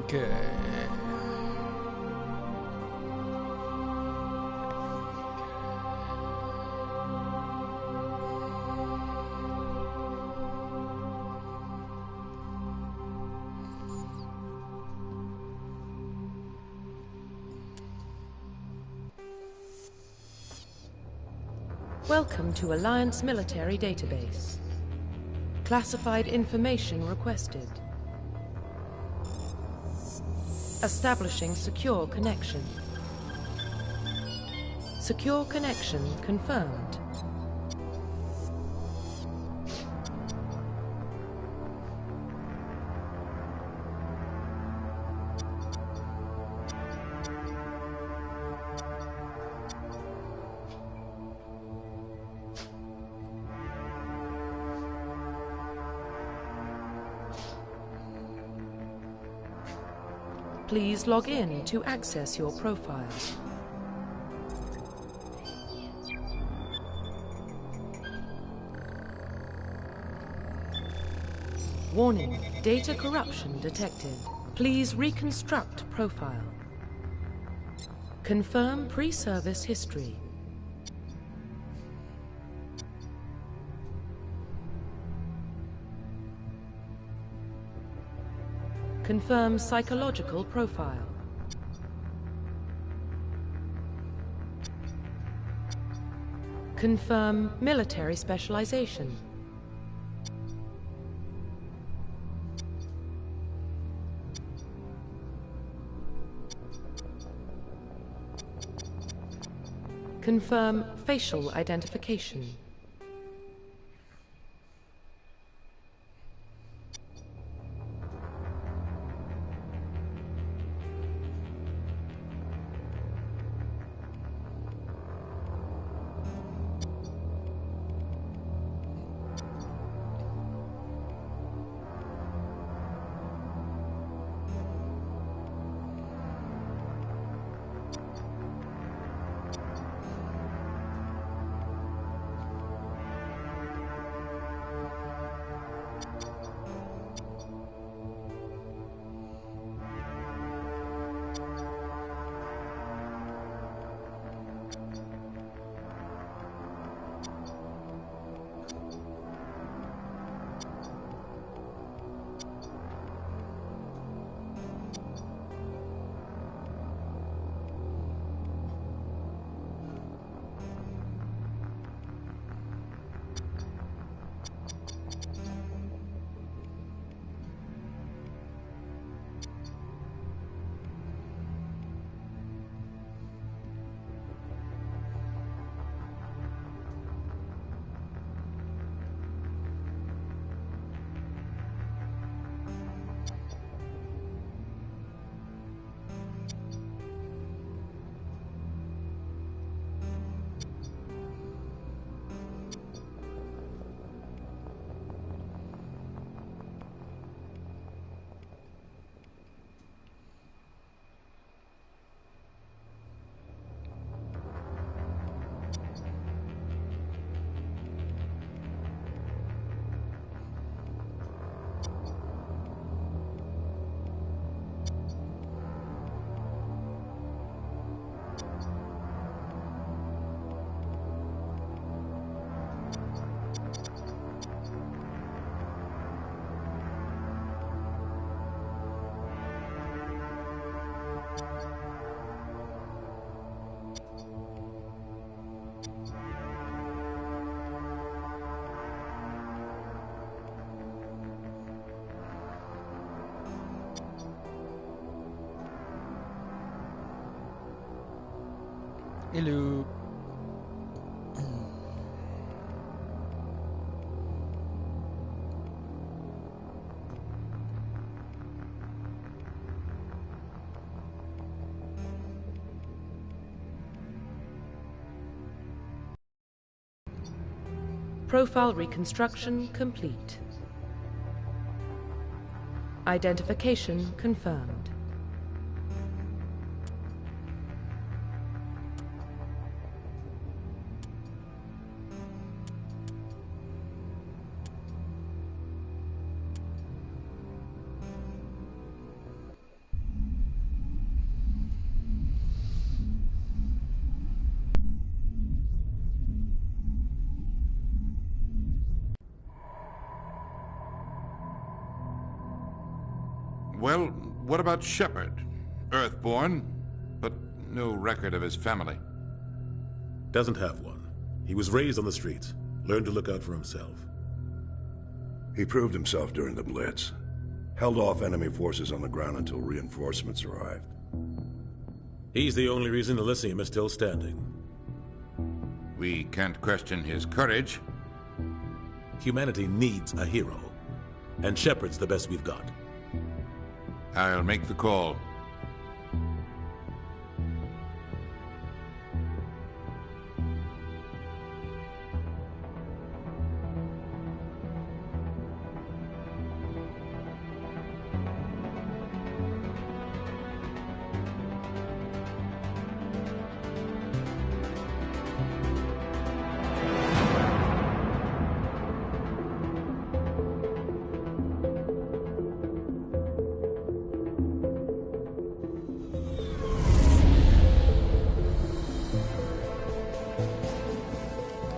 Ok. Welcome to Alliance Military Database. Classified information requested. Establishing secure connection. Secure connection confirmed. Please log in to access your profile. Warning, data corruption detected. Please reconstruct profile. Confirm pre-service history. Confirm psychological profile. Confirm military specialization. Confirm facial identification. Hello. Profile reconstruction complete. Identification confirmed. Well, what about Shepard? Earthborn, but no record of his family. Doesn't have one. He was raised on the streets. Learned to look out for himself. He proved himself during the Blitz. Held off enemy forces on the ground until reinforcements arrived. He's the only reason Elysium is still standing. We can't question his courage. Humanity needs a hero. And Shepard's the best we've got. I'll make the call.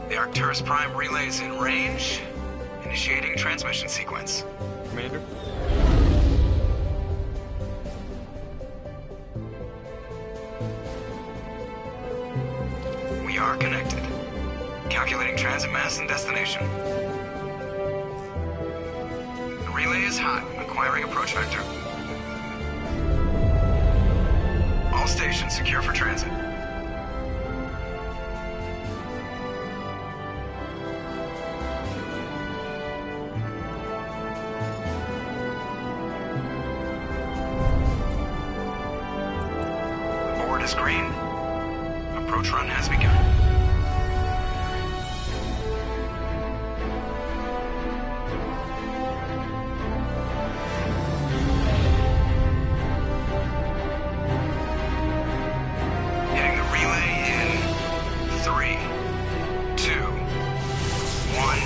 The Arcturus Prime relay's in range. Initiating transmission sequence. Commander? We are connected. Calculating transit mass and destination. The relay is hot. Acquiring approach vector. All stations secure for transit. Board is green. Approach run has begun. Hitting the relay in 3, 2, 1.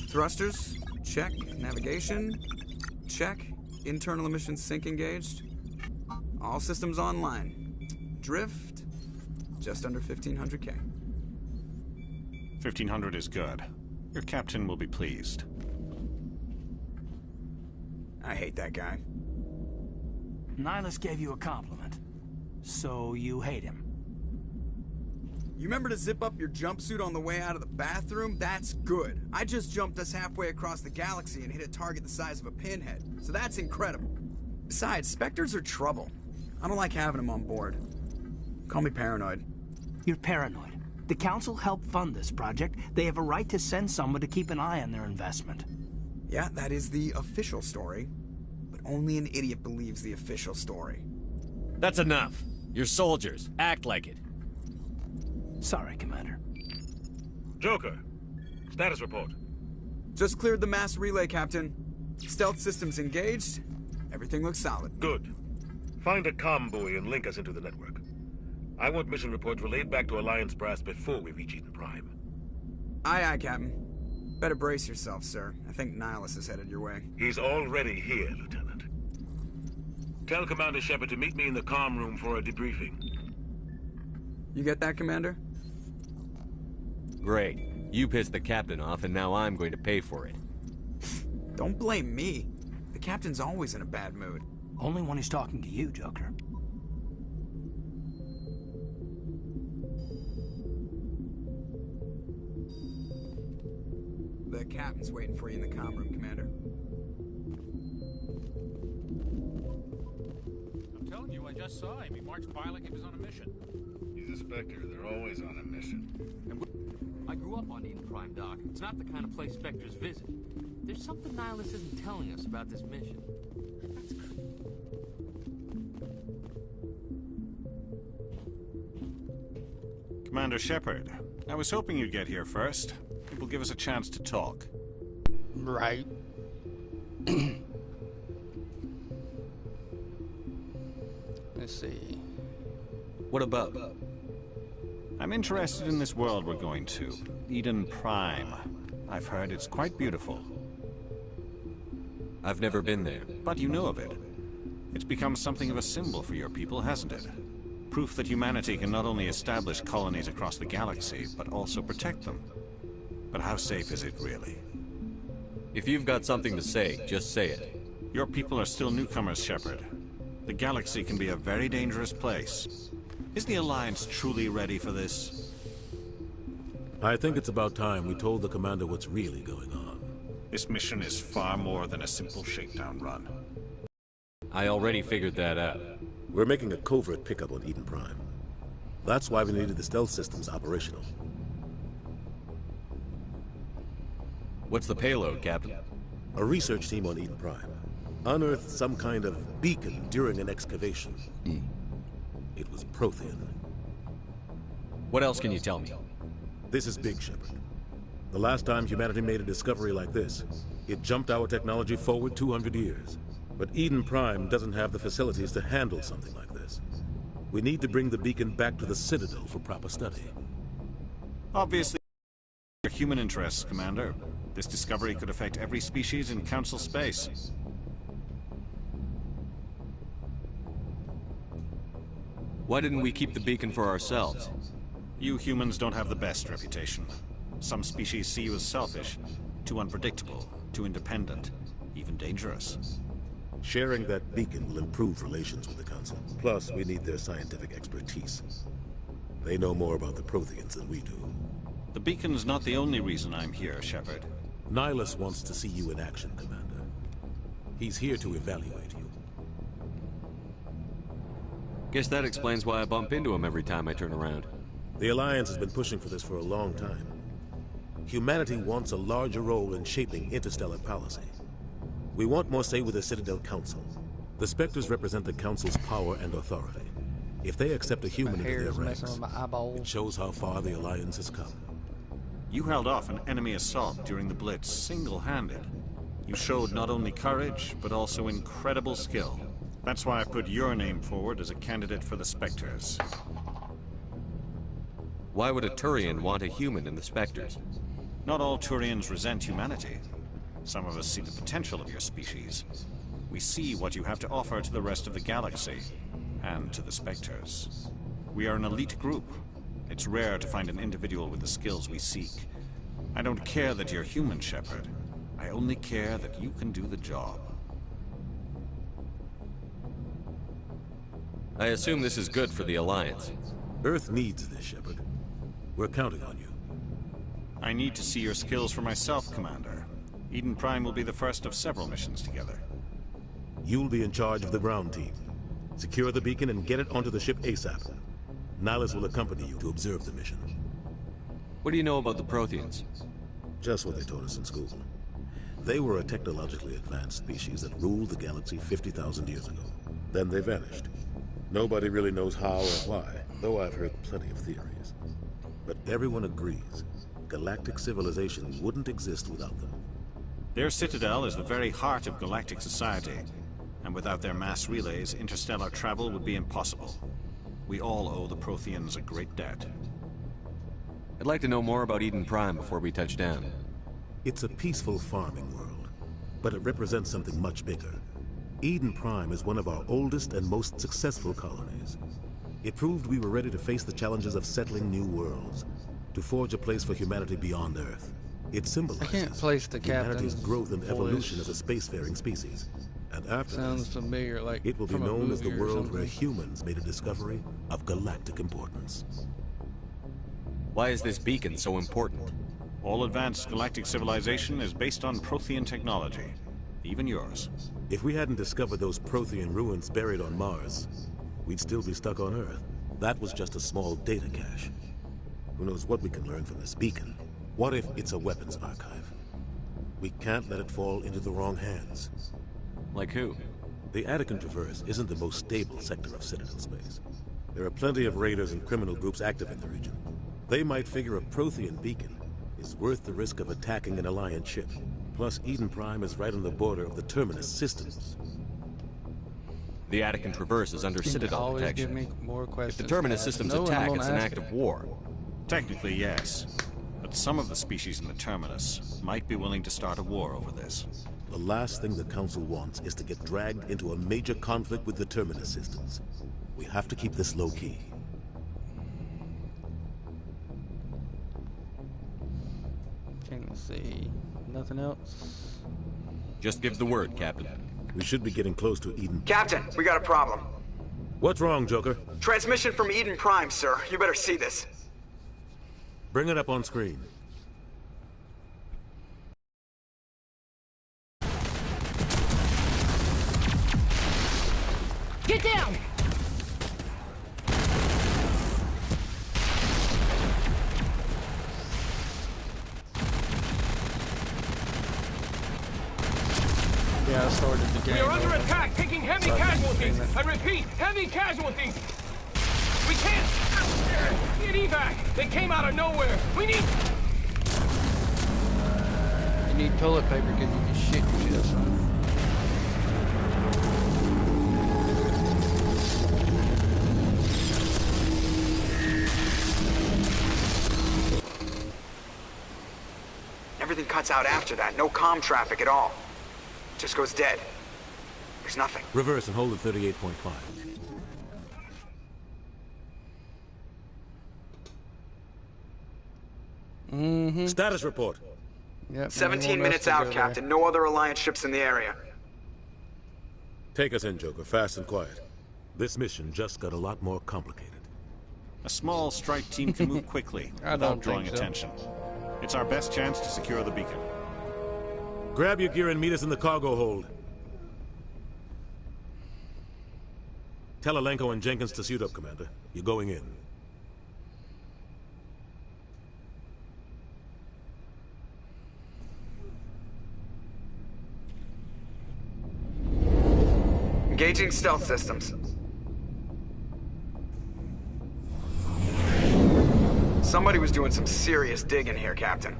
Thrusters, check. Navigation, check. Internal emissions sync engaged. All systems online. Drift, just under 1500K. 1500 is good. Your captain will be pleased. I hate that guy. Nihilus gave you a compliment. So you hate him. You remember to zip up your jumpsuit on the way out of the bathroom? That's good. I just jumped us halfway across the galaxy and hit a target the size of a pinhead. So that's incredible. Besides, Spectres are trouble. I don't like having them on board. Call me paranoid. You're paranoid. The Council helped fund this project. They have a right to send someone to keep an eye on their investment. Yeah, that is the official story. But only an idiot believes the official story. That's enough. You're soldiers. Act like it. Sorry, Commander. Joker, status report. Just cleared the mass relay, Captain. Stealth systems engaged. Everything looks solid. Good. Find a comm buoy and link us into the network. I want mission reports relayed back to Alliance brass before we reach Eden Prime. Aye, aye, Captain. Better brace yourself, sir. I think Nihilus is headed your way. He's already here, Lieutenant. Tell Commander Shepard to meet me in the comm room for a debriefing. You get that, Commander? Great. You pissed the captain off, and now I'm going to pay for it. Don't blame me. The Captain's always in a bad mood. Only when he's talking to you, Joker. The Captain's waiting for you in the comm room, Commander. I'm telling you, I just saw him. He marched by like he was on a mission. He's a Spectre. They're always on a mission. I grew up on Eden Prime, Doc. It's not the kind of place Spectres visit. There's something Nihilus isn't telling us about this mission. Commander Shepard, I was hoping you'd get here first. It will give us a chance to talk. Right. Let's see. What about? I'm interested in this world we're going to. Eden Prime. I've heard it's quite beautiful. I've never been there. But you know of it. It's become something of a symbol for your people, hasn't it? Proof that humanity can not only establish colonies across the galaxy, but also protect them. But how safe is it, really? If you've got something to say, just say it. Your people are still newcomers, Shepard. The galaxy can be a very dangerous place. Is the Alliance truly ready for this? I think it's about time we told the Commander what's really going on. This mission is far more than a simple shakedown run. I already figured that out. We're making a covert pickup on Eden Prime. That's why we needed the stealth systems operational. What's the payload, Captain? A research team on Eden Prime unearthed some kind of beacon during an excavation. It was Prothean. What else can you tell me? This is big, Shepard. The last time humanity made a discovery like this, it jumped our technology forward 200 years. But Eden Prime doesn't have the facilities to handle something like this. We need to bring the beacon back to the Citadel for proper study. Obviously, your human interests, Commander. This discovery could affect every species in Council space. Why didn't we keep the beacon for ourselves? You humans don't have the best reputation. Some species see you as selfish, too unpredictable, too independent, even dangerous. Sharing that beacon will improve relations with the Council. Plus, we need their scientific expertise. They know more about the Protheans than we do. The beacon's not the only reason I'm here, Shepard. Nihilus wants to see you in action, Commander. He's here to evaluate you. Guess that explains why I bump into him every time I turn around. The Alliance has been pushing for this for a long time. Humanity wants a larger role in shaping interstellar policy. We want more say with the Citadel Council. The Spectres represent the Council's power and authority. If they accept a human into their ranks, it shows how far the Alliance has come. You held off an enemy assault during the Blitz single-handed. You showed not only courage, but also incredible skill. That's why I put your name forward as a candidate for the Spectres. Why would a Turian want a human in the Spectres? Not all Turians resent humanity. Some of us see the potential of your species. We see what you have to offer to the rest of the galaxy, and to the Spectres. We are an elite group. It's rare to find an individual with the skills we seek. I don't care that you're human, Shepard. I only care that you can do the job. I assume this is good for the Alliance. Earth needs this, Shepard. We're counting on you. I need to see your skills for myself, Commander. Eden Prime will be the first of several missions together. You'll be in charge of the ground team. Secure the beacon and get it onto the ship ASAP. Nihilus will accompany you to observe the mission. What do you know about the Protheans? Just what they taught us in school. They were a technologically advanced species that ruled the galaxy 50,000 years ago. Then they vanished. Nobody really knows how or why, though I've heard plenty of theories. But everyone agrees, galactic civilization wouldn't exist without them. Their citadel is the very heart of galactic society, and without their mass relays, interstellar travel would be impossible. We all owe the Protheans a great debt. I'd like to know more about Eden Prime before we touch down. It's a peaceful farming world, but it represents something much bigger. Eden Prime is one of our oldest and most successful colonies. It proved we were ready to face the challenges of settling new worlds, to forge a place for humanity beyond Earth. It symbolizes humanity's growth and evolution as a spacefaring species. And after this, it will be known as the world where humans made a discovery of galactic importance. Why is this beacon so important? All advanced galactic civilization is based on Prothean technology, even yours. If we hadn't discovered those Prothean ruins buried on Mars, we'd still be stuck on Earth. That was just a small data cache. Who knows what we can learn from this beacon? What if it's a weapons archive? We can't let it fall into the wrong hands. Like who? The Attican Traverse isn't the most stable sector of Citadel space. There are plenty of raiders and criminal groups active in the region. They might figure a Prothean beacon is worth the risk of attacking an Alliance ship. Plus, Eden Prime is right on the border of the Terminus systems. The Attican Traverse is under Citadel protection. If the Terminus system's attack, it's an act of war. Technically, yes. But some of the species in the Terminus might be willing to start a war over this. The last thing the Council wants is to get dragged into a major conflict with the Terminus systems. We have to keep this low-key. Okay, let's see. Nothing else? Just give the word, Captain. We should be getting close to Eden. Captain, we got a problem. What's wrong, Joker? Transmission from Eden Prime, sir. You better see this. Bring it up on screen. Get down! Yeah, I started the game. We are under attack, taking heavy casualties. I repeat, heavy casualties. We can't get evac. They came out of nowhere. We need. You need toilet paper because you can shit yourself, son. Everything cuts out after that. No comm traffic at all. Just goes dead. There's nothing. Reverse and hold at 38.5. Mm-hmm. Status report. Yep, 17 minutes out, Captain. No other Alliance ships in the area. Take us in, Joker, fast and quiet. This mission just got a lot more complicated. A small strike team can move quickly without drawing attention. It's our best chance to secure the beacon. Grab your gear and meet us in the cargo hold. Tell Alenko and Jenkins to suit up, Commander. You're going in. Engaging stealth systems. Somebody was doing some serious digging here, Captain.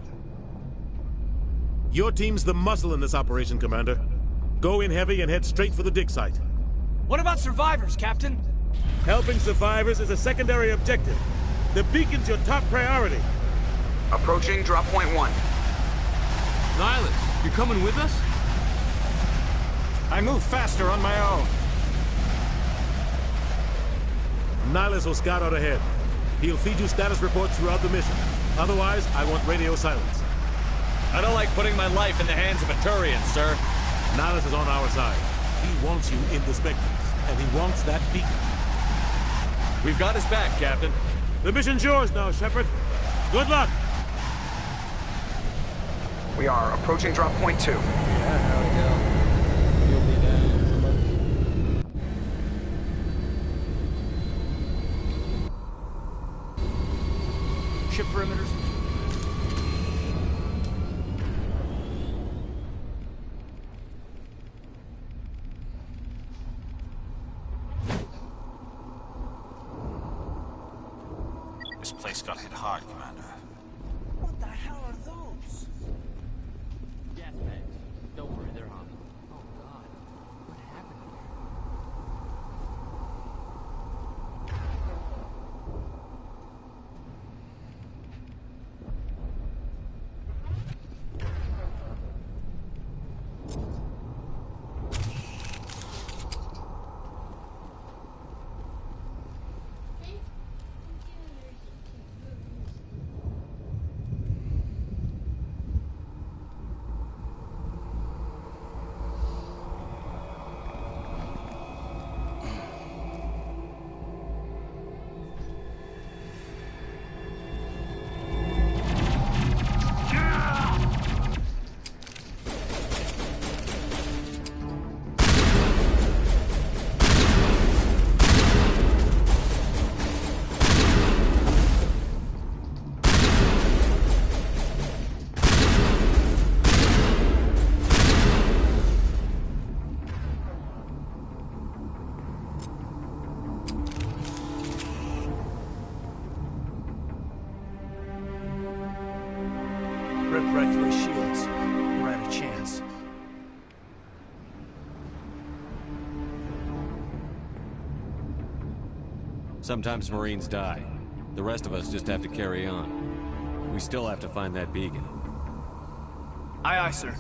Your team's the muscle in this operation, Commander. Go in heavy and head straight for the dig site. What about survivors, Captain? Helping survivors is a secondary objective. The beacon's your top priority. Approaching drop point 1. Nihilus, you coming with us? I move faster on my own. Nihilus will scout out ahead. He'll feed you status reports throughout the mission. Otherwise, I want radio silence. I don't like putting my life in the hands of a Turian, sir. Nihilus is on our side. He wants you in the Spectres, and he wants that beacon. We've got his back, Captain. The mission's yours now, Shepard. Good luck! We are approaching drop point 2. Yeah, there we go. You'll be down. Ship perimeters. This place got hit hard, Commander. What the hell are those? Gas bags. Don't worry, they're on. Oh God, what happened here? Rip right through his shields. We're at a chance. Sometimes Marines die. The rest of us just have to carry on. We still have to find that beacon. Aye, aye, sir.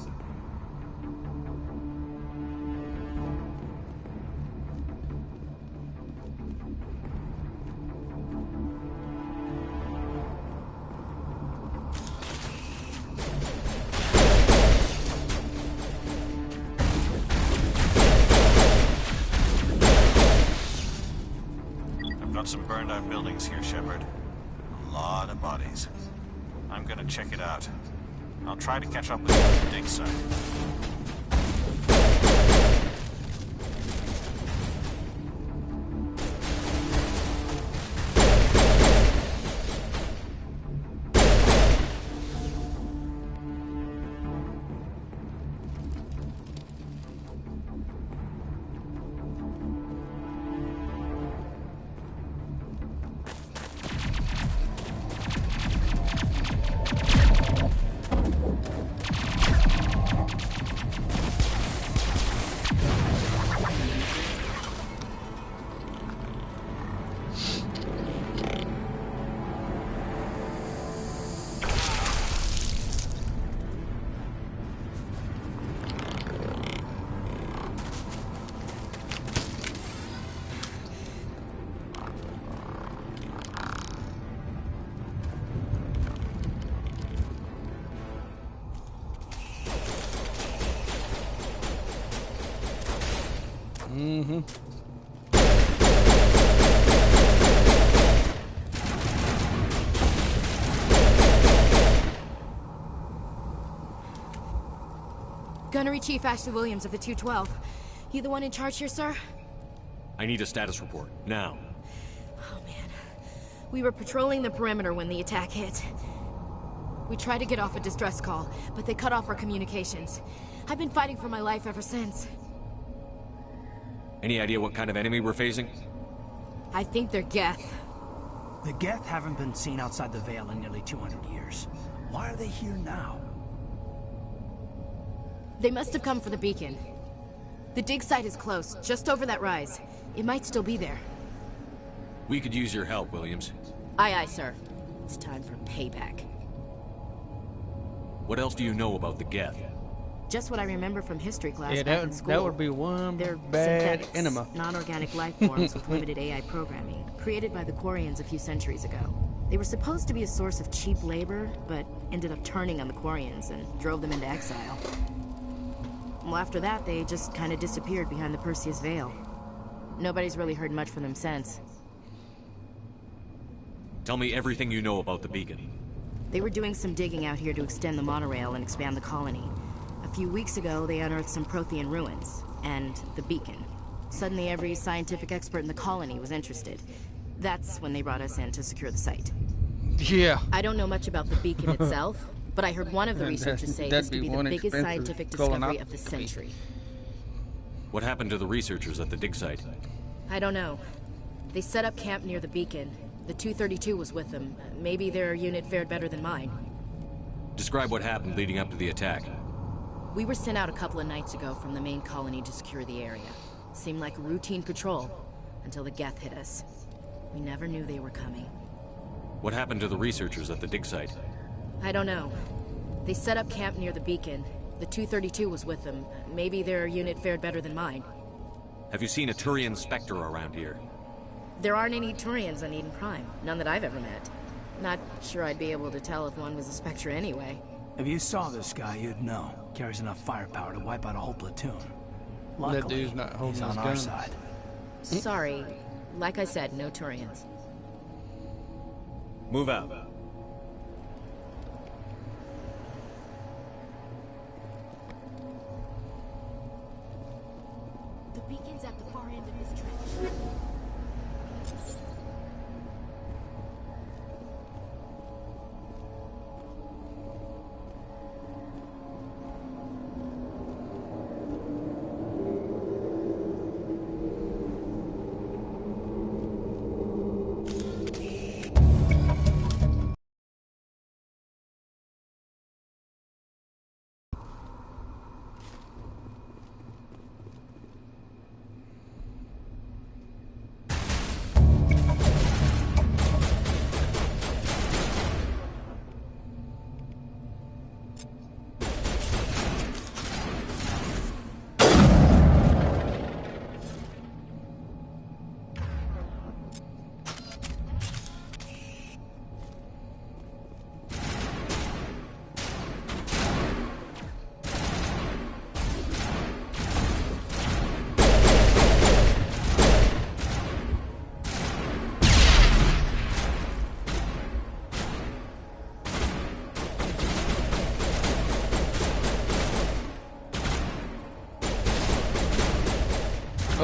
some burned-out buildings here, Shepard. A lot of bodies. I'm gonna check it out. I'll try to catch up with you at the dig site. Gunnery Chief Ashley Williams of the 212. You the one in charge here, sir? I need a status report, now. Oh, man. We were patrolling the perimeter when the attack hit. We tried to get off a distress call, but they cut off our communications. I've been fighting for my life ever since. Any idea what kind of enemy we're facing? I think they're Geth. The Geth haven't been seen outside the Veil in nearly 200 years. Why are they here now? They must have come for the beacon. The dig site is close, just over that rise. It might still be there. We could use your help, Williams. Aye, aye, sir. It's time for payback. What else do you know about the Geth? Just what I remember from history class Yeah, back in school. that would be one They're bad synthetics, enema. non-organic life forms with limited AI programming, created by the Quarians a few centuries ago. They were supposed to be a source of cheap labor, but ended up turning on the Quarians and drove them into exile. Well, after that, they just kind of disappeared behind the Perseus Veil. Nobody's really heard much from them since. Tell me everything you know about the beacon. They were doing some digging out here to extend the monorail and expand the colony. A few weeks ago, they unearthed some Prothean ruins, and the beacon. Suddenly, every scientific expert in the colony was interested. That's when they brought us in to secure the site. Yeah. I don't know much about the beacon itself, but I heard one of the researchers say this could be the biggest scientific discovery of the century. What happened to the researchers at the dig site? I don't know. They set up camp near the beacon. The 232 was with them. Maybe their unit fared better than mine. Describe what happened leading up to the attack. We were sent out a couple of nights ago from the main colony to secure the area. Seemed like routine patrol, until the Geth hit us. We never knew they were coming. What happened to the researchers at the dig site? I don't know. They set up camp near the beacon. The 232 was with them. Maybe their unit fared better than mine. Have you seen a Turian Spectre around here? There aren't any Turians on Eden Prime. None that I've ever met. Not sure I'd be able to tell if one was a Spectre anyway. If you saw this guy, you'd know. Carries enough firepower to wipe out a whole platoon. That Luckily, dude's not holding he's on his our gun. side. Sorry. Like I said, no Turians. Move out. The beacon's at the far end of this trench.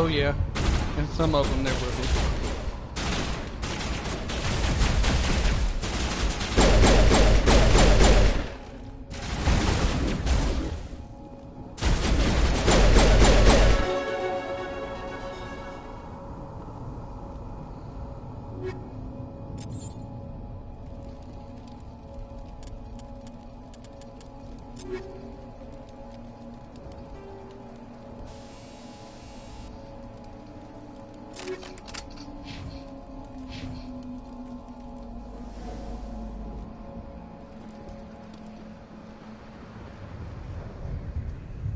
Oh yeah, and some of them there will be.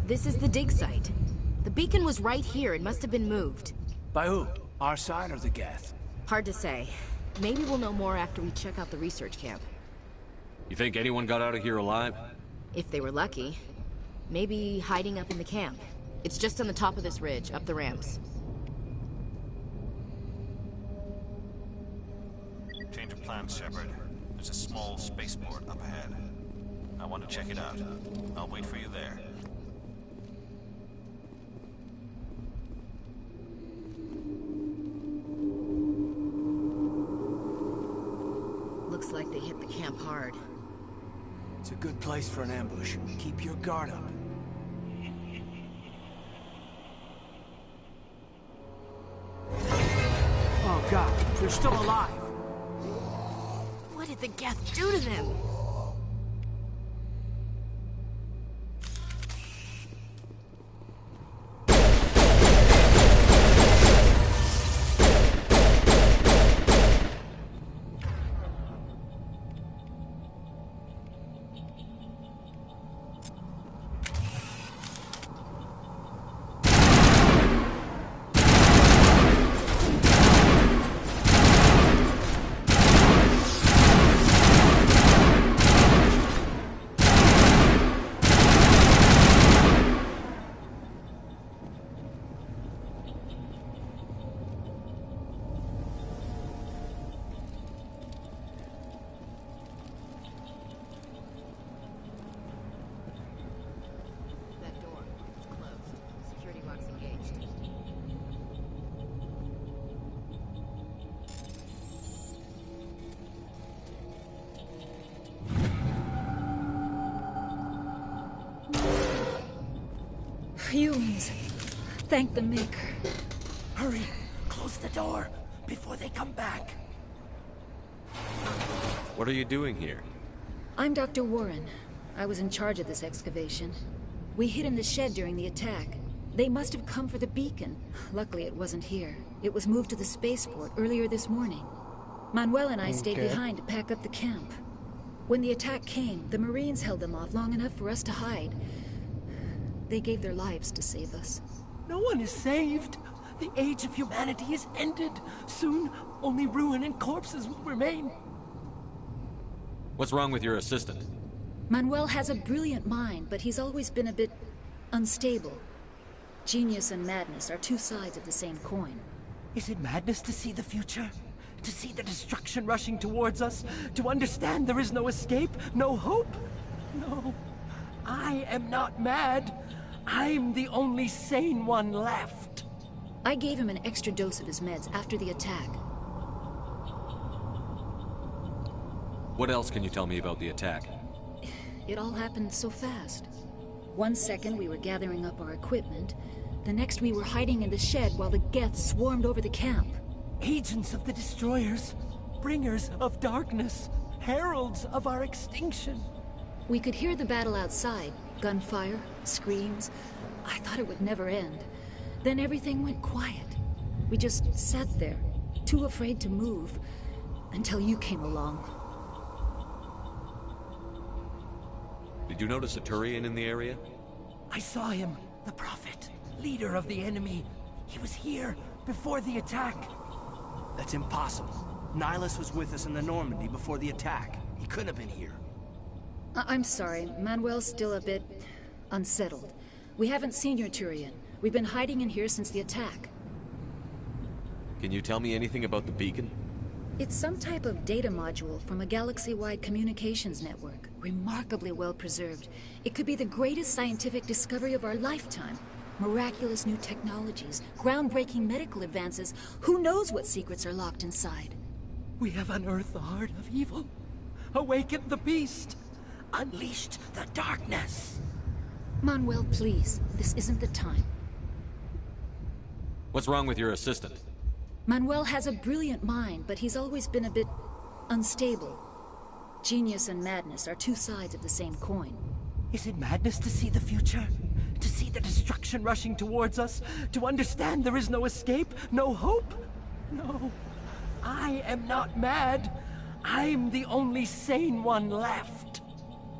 This is the dig site. The beacon was right here. It must have been moved. By who? Our side or the Geth? Hard to say. Maybe we'll know more after we check out the research camp. You think anyone got out of here alive? If they were lucky. Maybe hiding up in the camp. It's just on the top of this ridge, up the ramps. Change of plans, Shepard. There's a small spaceport up ahead. I want to check it out. I'll wait for you there. Looks like they hit the camp hard. It's a good place for an ambush. Keep your guard up. Oh god, they're still alive. What did the Geth do to them? Fumes. Thank the Maker. Hurry! Close the door before they come back. What are you doing here? I'm Dr. Warren. I was in charge of this excavation. We hid in the shed during the attack. They must have come for the beacon. Luckily, it wasn't here. It was moved to the spaceport earlier this morning. Manuel and I stayed behind to pack up the camp. When the attack came, the Marines held them off long enough for us to hide. They gave their lives to save us. No one is saved. The age of humanity is ended. Soon, only ruin and corpses will remain. What's wrong with your assistant? Manuel has a brilliant mind, but he's always been a bit unstable. Genius and madness are two sides of the same coin. Is it madness to see the future? To see the destruction rushing towards us? To understand there is no escape? No hope? No. I am not mad. I'm the only sane one left. I gave him an extra dose of his meds after the attack. What else can you tell me about the attack? It all happened so fast. 1 second we were gathering up our equipment. The next we were hiding in the shed while the Geth swarmed over the camp. Agents of the Destroyers. Bringers of darkness. Heralds of our extinction. We could hear the battle outside. Gunfire, screams. I thought it would never end. Then everything went quiet. We just sat there, too afraid to move, until you came along. Did you notice a Turian in the area? I saw him, the Prophet, leader of the enemy. He was here before the attack. That's impossible. Nihilus was with us in the Normandy before the attack. He couldn't have been here. I'm sorry, Manuel's still a bit unsettled. We haven't seen your Turian. We've been hiding in here since the attack. Can you tell me anything about the beacon? It's some type of data module from a galaxy-wide communications network. Remarkably well preserved. It could be the greatest scientific discovery of our lifetime. Miraculous new technologies, groundbreaking medical advances. Who knows what secrets are locked inside? We have unearthed the heart of evil, awakened the beast, unleashed the darkness. Manuel, please. This isn't the time. What's wrong with your assistant? Manuel has a brilliant mind, but he's always been a bit unstable. Genius and madness are two sides of the same coin. Is it madness to see the future? To see the destruction rushing towards us? To understand there is no escape? No hope? No. I am not mad. I'm the only sane one left.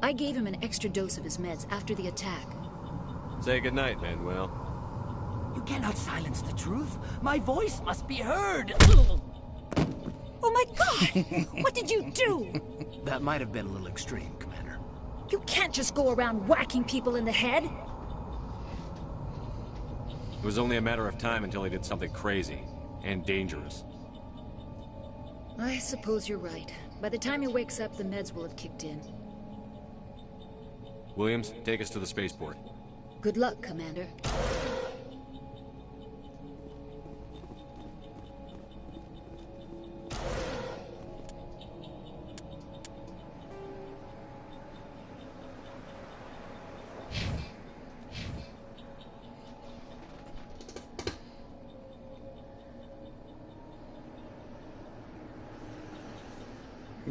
I gave him an extra dose of his meds after the attack. Say goodnight, Manuel. You cannot silence the truth. My voice must be heard. Oh my God! What did you do? That might have been a little extreme, Commander. You can't just go around whacking people in the head. It was only a matter of time until he did something crazy and dangerous. I suppose you're right. By the time he wakes up, the meds will have kicked in. Williams, take us to the spaceport. Good luck, Commander.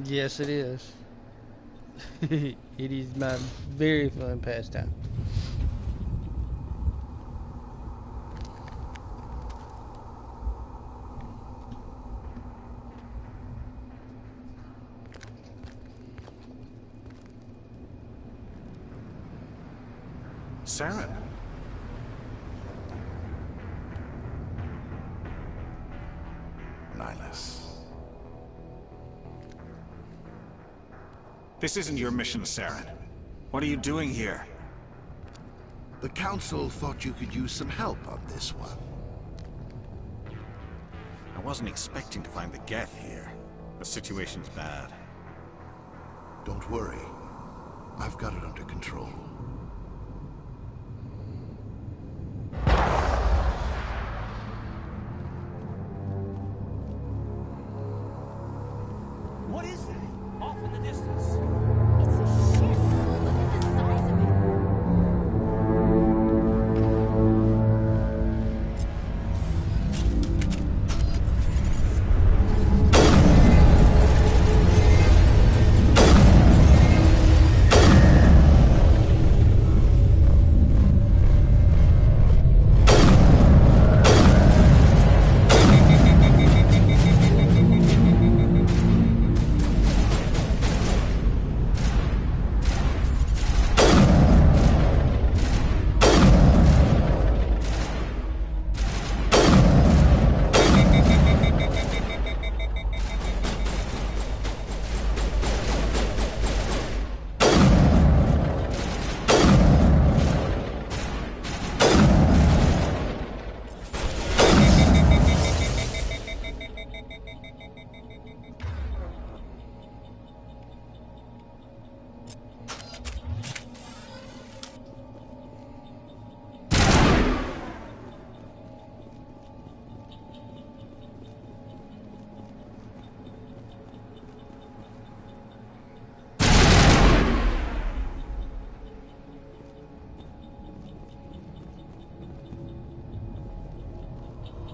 Yes, it is. It is my very fun pastime. Saren. Nihilus. This isn't your mission, Saren. What are you doing here? The Council thought you could use some help on this one. I wasn't expecting to find the Geth here. The situation's bad. Don't worry. I've got it under control. What is that? Off in the distance. It's a ship. Look at the size of it.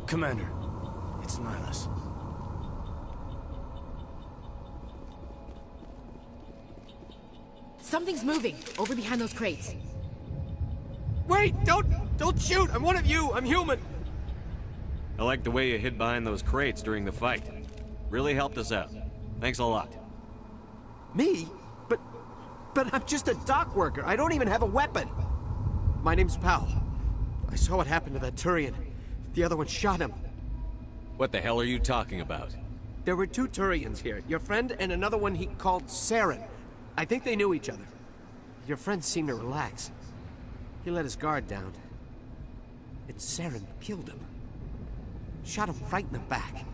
Commander, it's Nihilus. Something's moving over behind those crates. Wait! Don't shoot! I'm one of you! I'm human! I like the way you hid behind those crates during the fight. Really helped us out. Thanks a lot. Me? But I'm just a dock worker. I don't even have a weapon. My name's Powell. I saw what happened to that Turian. The other one shot him. What the hell are you talking about? There were two Turians here. Your friend and another one he called Saren. I think they knew each other. Your friend seemed to relax. He let his guard down. And Saren killed him. Shot him right in the back.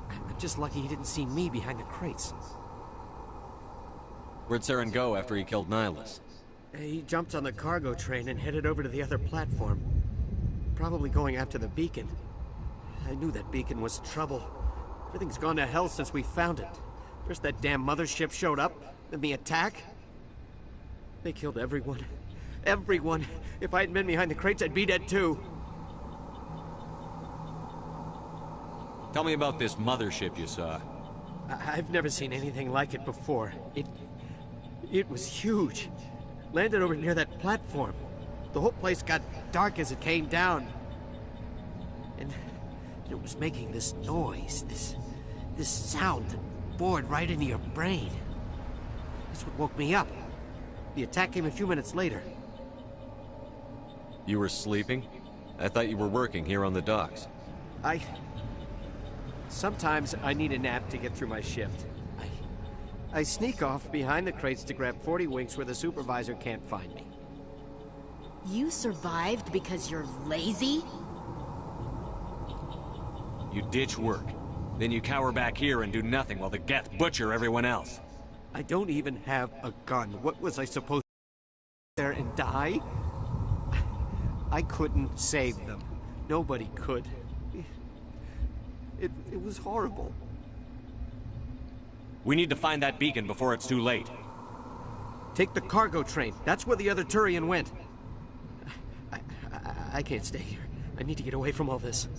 I'm just lucky he didn't see me behind the crates. Where'd Saren go after he killed Nihilus? He jumped on the cargo train and headed over to the other platform. Probably going after the beacon. I knew that beacon was trouble. Everything's gone to hell since we found it. First that damn mothership showed up, then the attack. They killed everyone. Everyone. If I hadn't been behind the crates, I'd be dead too. Tell me about this mothership you saw. I've never seen anything like it before. It was huge. Landed over near that platform. The whole place got dark as it came down. And it was making this noise, this sound that bored right into your brain. That's what woke me up. The attack came a few minutes later. You were sleeping? I thought you were working here on the docks. Sometimes I need a nap to get through my shift. I sneak off behind the crates to grab 40 winks where the supervisor can't find me. You survived because you're lazy? You ditch work. Then you cower back here and do nothing while the Geth butcher everyone else. I don't even have a gun. What was I supposed to do there and die? I couldn't save them. Nobody could. It was horrible. We need to find that beacon before it's too late. Take the cargo train. That's where the other Turian went. I can't stay here. I need to get away from all this.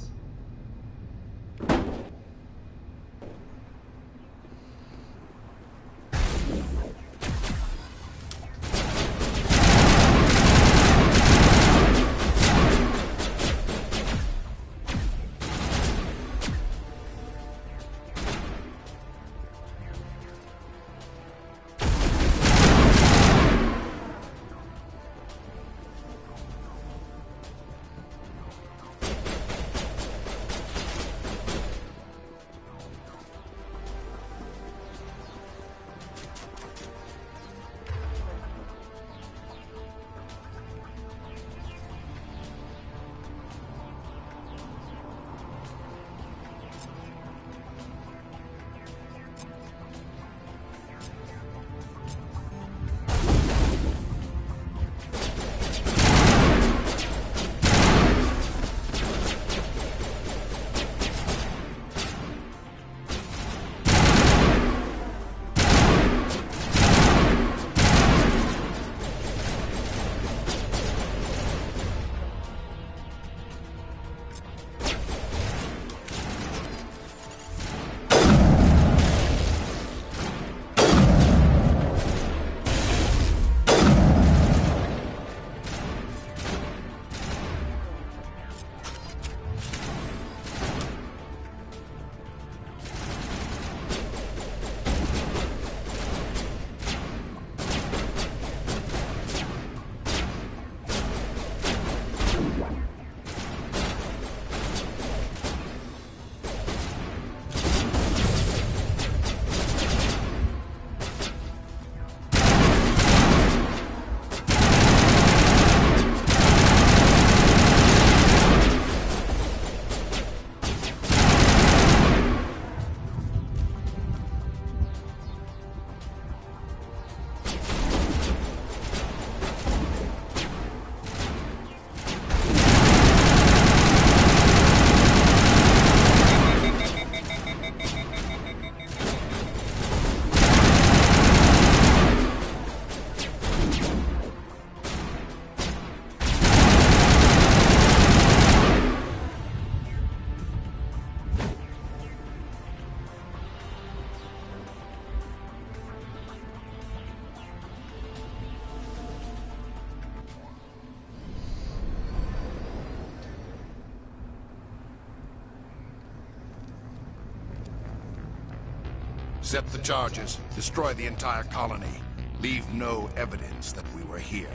Set the charges, destroy the entire colony. Leave no evidence that we were here.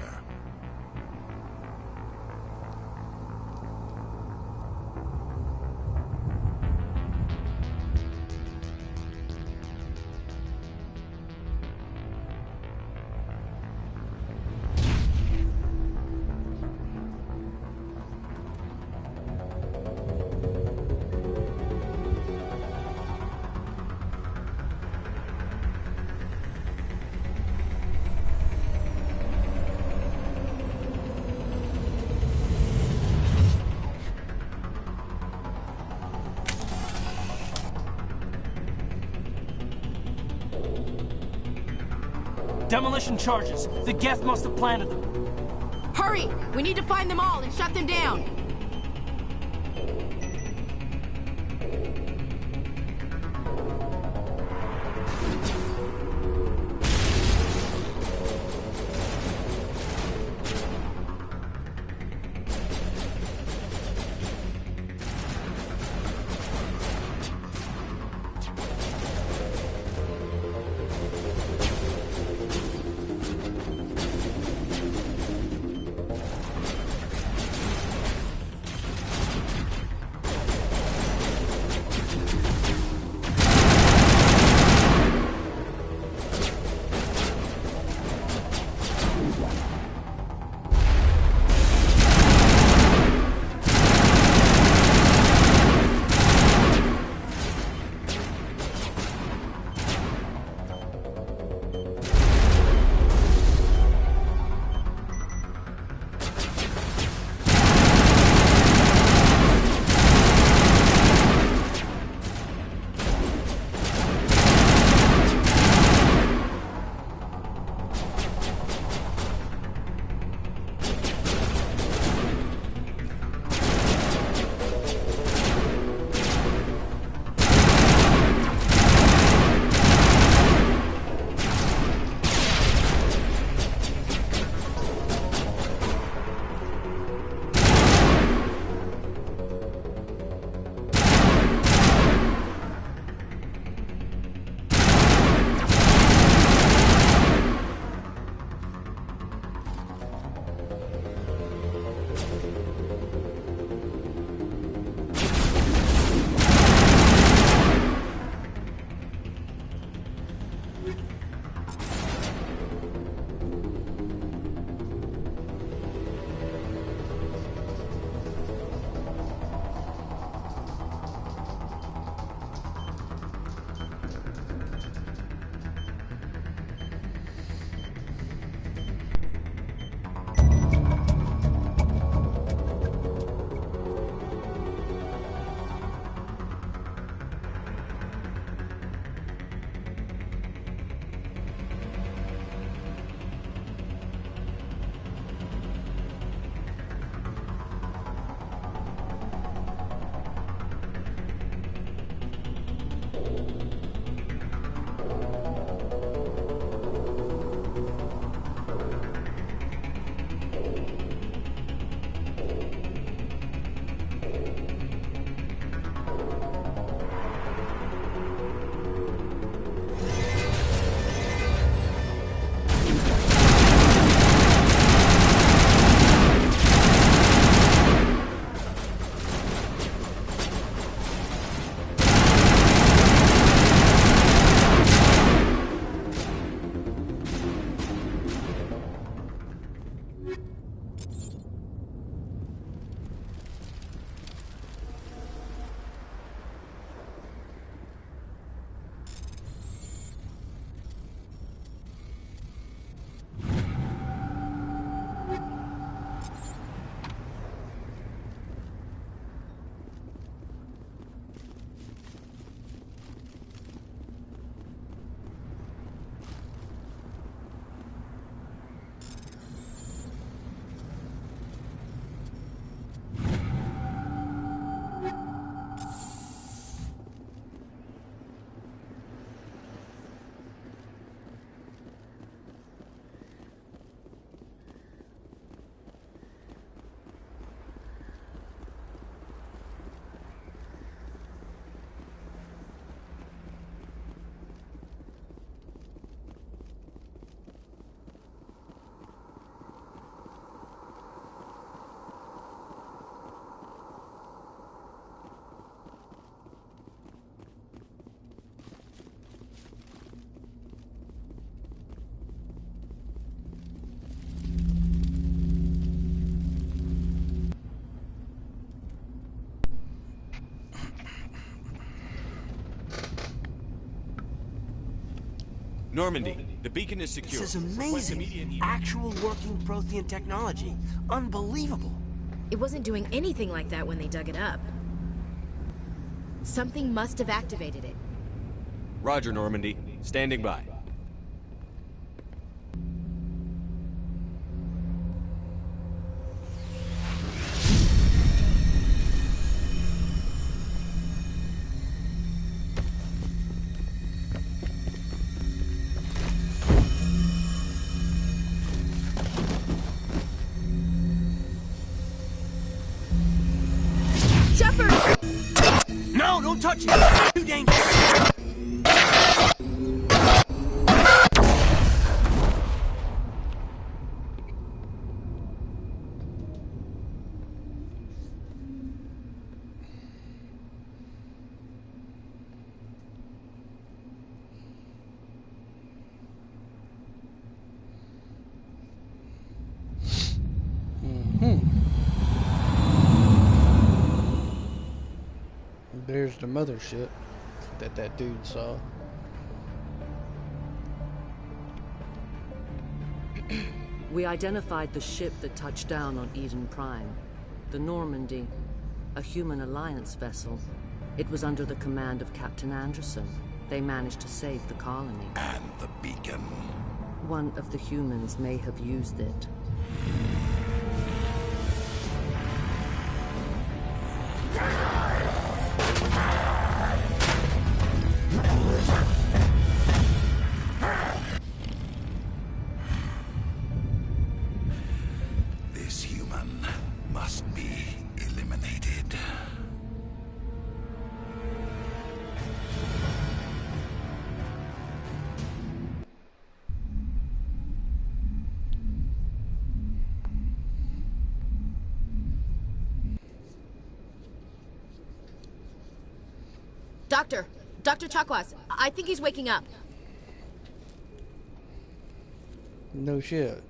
Demolition charges. The Geth must have planted them. Hurry! We need to find them all and shut them down! Normandy, the beacon is secure. This is amazing. Actual working Prothean technology. Unbelievable. It wasn't doing anything like that when they dug it up. Something must have activated it. Roger, Normandy. Standing by. touch it! Too dangerous! There's the mothership that dude saw. We identified the ship that touched down on Eden Prime. The Normandy, a human alliance vessel. It was under the command of Captain Anderson. They managed to save the colony. And the beacon. One of the humans may have used it. This human must be eliminated. Dr. Chakwas, I think he's waking up. No shit.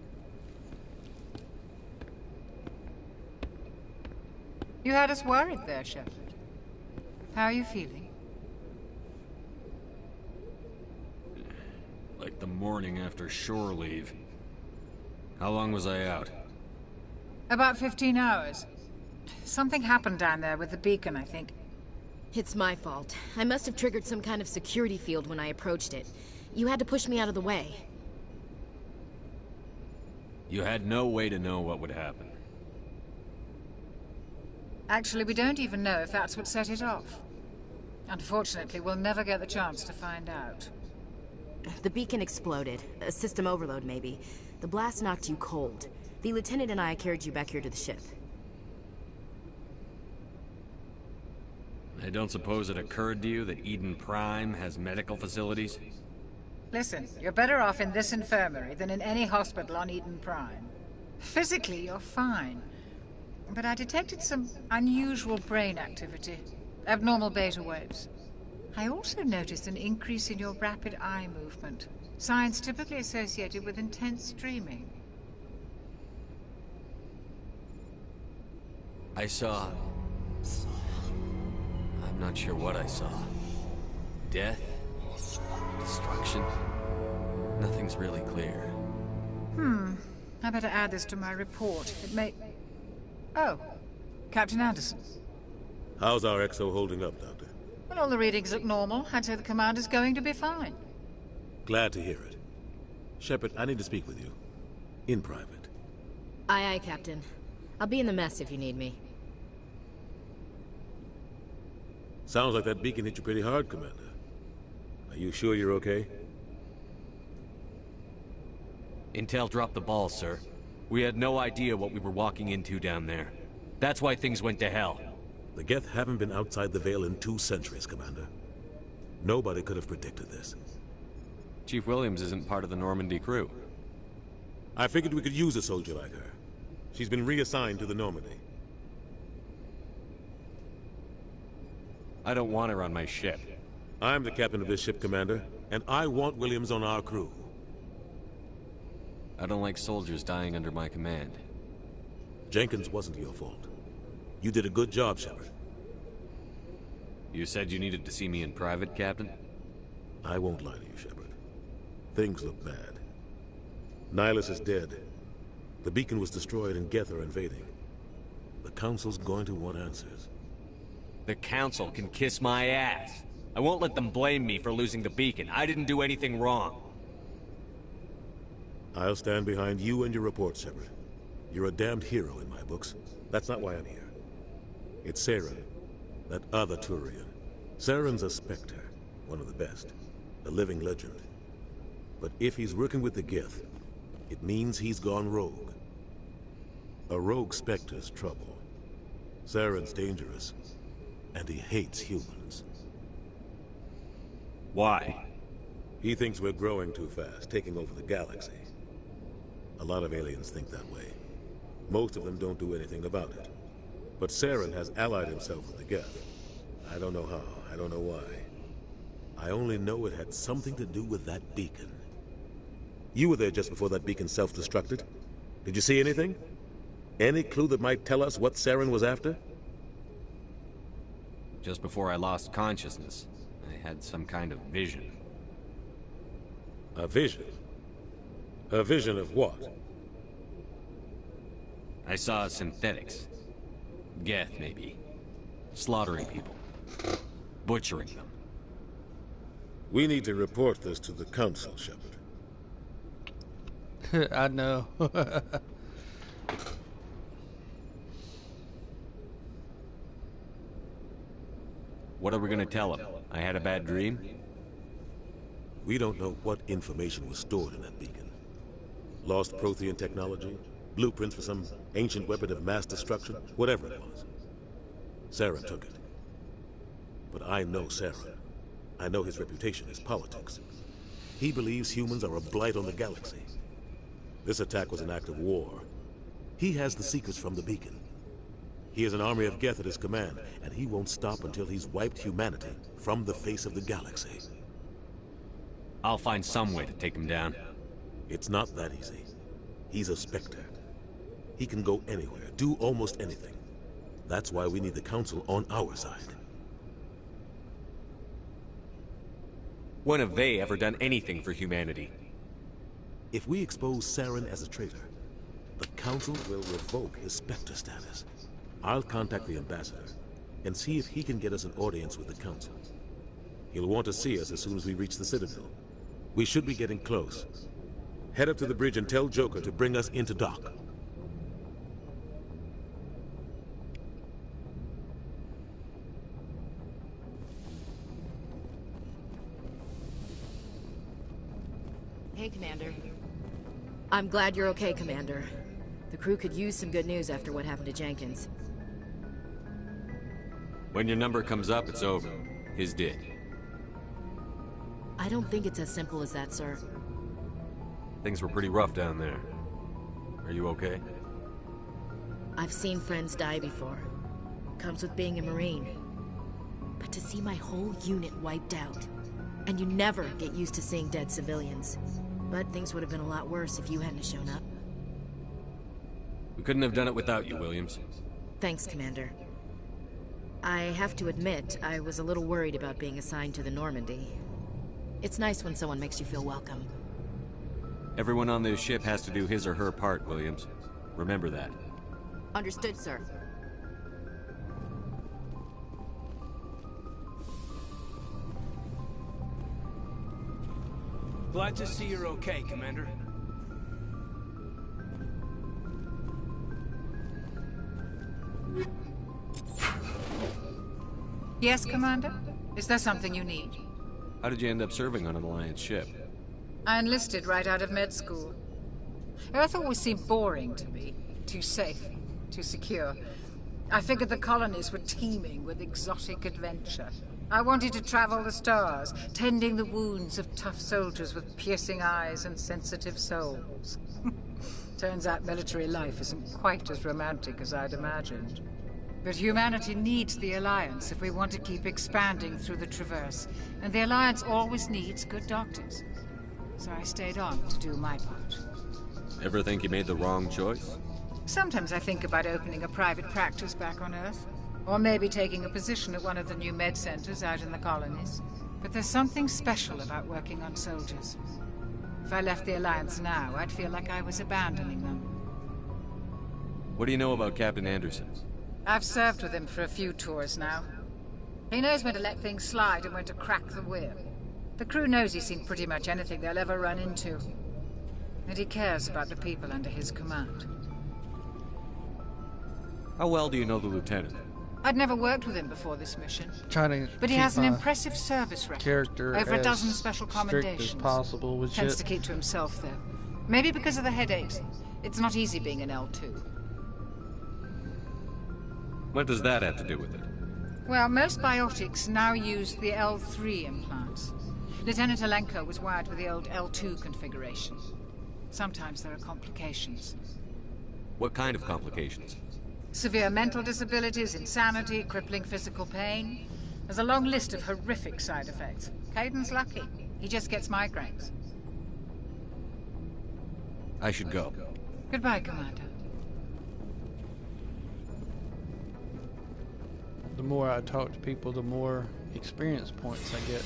You had us worried there, Shepard. How are you feeling? Like the morning after shore leave. How long was I out? About 15 hours. Something happened down there with the beacon, I think. It's my fault. I must have triggered some kind of security field when I approached it. You had to push me out of the way. You had no way to know what would happen. Actually, we don't even know if that's what set it off. Unfortunately, we'll never get the chance to find out. The beacon exploded. A system overload, maybe. The blast knocked you cold. The lieutenant and I carried you back here to the ship. I don't suppose it occurred to you that Eden Prime has medical facilities? Listen, you're better off in this infirmary than in any hospital on Eden Prime. Physically, you're fine. But I detected some unusual brain activity. Abnormal beta waves. I also noticed an increase in your rapid eye movement. Signs typically associated with intense dreaming. I saw... I'm not sure what I saw. Death? Destruction? Nothing's really clear. I better add this to my report. It may... Oh, Captain Anderson. How's our XO holding up, Doctor? Well, all the readings look normal. I'd say the commander's going to be fine. Glad to hear it. Shepard, I need to speak with you. In private. Aye, aye, Captain. I'll be in the mess if you need me. Sounds like that beacon hit you pretty hard, Commander. Are you sure you're okay? Intel dropped the ball, sir. We had no idea what we were walking into down there. That's why things went to hell. The Geth haven't been outside the Veil in 2 centuries, Commander. Nobody could have predicted this. Chief Williams isn't part of the Normandy crew. I figured we could use a soldier like her. She's been reassigned to the Normandy. I don't want her on my ship. I'm the captain of this ship, Commander, and I want Williams on our crew. I don't like soldiers dying under my command. Jenkins wasn't your fault. You did a good job, Shepard. You said you needed to see me in private, Captain? I won't lie to you, Shepard. Things look bad. Nihilus is dead. The beacon was destroyed and Geth are invading. The Council's going to want answers. The Council can kiss my ass. I won't let them blame me for losing the beacon. I didn't do anything wrong. I'll stand behind you and your report, Shepard. You're a damned hero in my books. That's not why I'm here. It's Saren, that other Turian. Saren's a Spectre, one of the best, a living legend. But if he's working with the Geth, it means he's gone rogue. A rogue Spectre's trouble. Saren's dangerous, and he hates humans. Why? He thinks we're growing too fast, taking over the galaxy. A lot of aliens think that way. Most of them don't do anything about it. But Saren has allied himself with the Geth. I don't know how, I don't know why. I only know it had something to do with that beacon. You were there just before that beacon self-destructed. Did you see anything? Any clue that might tell us what Saren was after? Just before I lost consciousness, I had some kind of vision. A vision? A vision of what? I saw synthetics. Geth, maybe. Slaughtering people. Butchering them. We need to report this to the Council, Shepard. I know. What are we gonna tell him? I had a bad dream? We don't know what information was stored in that beacon. Lost Prothean technology, blueprints for some ancient weapon of mass destruction, whatever it was. Saren took it. But I know Saren. I know his reputation is politics. He believes humans are a blight on the galaxy. This attack was an act of war. He has the secrets from the beacon. He has an army of Geth at his command, and he won't stop until he's wiped humanity from the face of the galaxy. I'll find some way to take him down. It's not that easy. He's a Spectre. He can go anywhere, do almost anything. That's why we need the Council on our side. When have they ever done anything for humanity? If we expose Saren as a traitor, the Council will revoke his Spectre status. I'll contact the Ambassador and see if he can get us an audience with the Council. He'll want to see us as soon as we reach the Citadel. We should be getting close. Head up to the bridge and tell Joker to bring us into dock. Hey, Commander. I'm glad you're okay, Commander. The crew could use some good news after what happened to Jenkins. When your number comes up, it's over. His did. I don't think it's as simple as that, sir. Things were pretty rough down there. Are you okay? I've seen friends die before. Comes with being a Marine. But to see my whole unit wiped out, and you never get used to seeing dead civilians. But things would have been a lot worse if you hadn't shown up. We couldn't have done it without you, Williams. Thanks, Commander. I have to admit, I was a little worried about being assigned to the Normandy. It's nice when someone makes you feel welcome. Everyone on this ship has to do his or her part, Williams. Remember that. Understood, sir. Glad to see you're okay, Commander. Yes, Commander? Is there something you need? How did you end up serving on an Alliance ship? I enlisted right out of med school. Earth always seemed boring to me. Too safe, too secure. I figured the colonies were teeming with exotic adventure. I wanted to travel the stars, tending the wounds of tough soldiers with piercing eyes and sensitive souls. Turns out military life isn't quite as romantic as I'd imagined. But humanity needs the Alliance if we want to keep expanding through the Traverse. And the Alliance always needs good doctors. So I stayed on to do my part. Ever think you made the wrong choice? Sometimes I think about opening a private practice back on Earth. Or maybe taking a position at one of the new med centers out in the colonies. But there's something special about working on soldiers. If I left the Alliance now, I'd feel like I was abandoning them. What do you know about Captain Anderson? I've served with him for a few tours now. He knows when to let things slide and when to crack the whip. The crew knows he's seen pretty much anything they'll ever run into. And he cares about the people under his command. How well do you know the Lieutenant? I'd never worked with him before this mission. But he keep has an my impressive service record. character over a as dozen special strict commendations. as possible with Tends shit. to keep to himself, though. Maybe because of the headaches. It's not easy being an L2. What does that have to do with it? Well, most biotics now use the L3 implants. Lieutenant Alenko was wired with the old L2 configuration. Sometimes there are complications. What kind of complications? Severe mental disabilities, insanity, crippling physical pain. There's a long list of horrific side effects. Caden's lucky. He just gets migraines. I should go. Goodbye, Commander. The more I talk to people, the more experience points I get.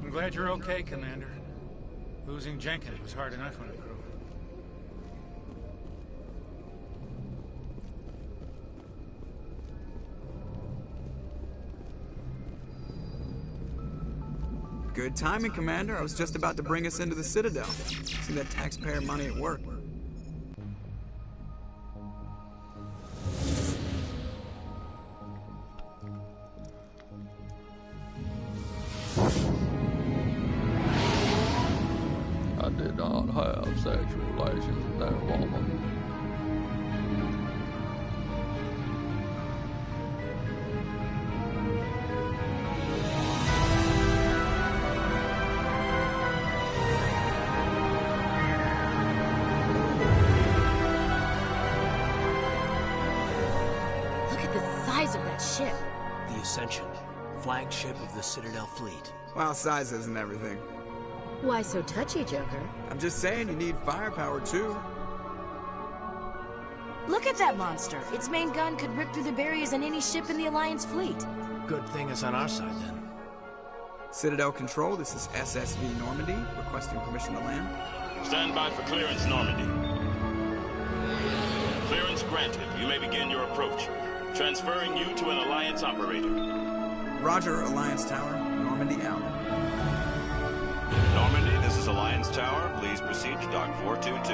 I'm glad you're okay, Commander. Losing Jenkins was hard enough on the crew. Good timing, Commander. I was just about to bring us into the Citadel. See that taxpayer money at work. I did not have sexual relations with that woman. Look at the size of that ship. The Ascension, flagship of the Citadel fleet. Well, size isn't everything. Why so touchy, Joker? I'm just saying you need firepower, too. Look at that monster. Its main gun could rip through the barriers in any ship in the Alliance fleet. Good thing it's on our side, then. Citadel Control, this is SSV Normandy, requesting permission to land. Stand by for clearance, Normandy. Clearance granted. You may begin your approach. Transferring you to an Alliance operator. Roger, Alliance Tower. Normandy out. Normandy, this is Alliance Tower. Please proceed to Dock 422.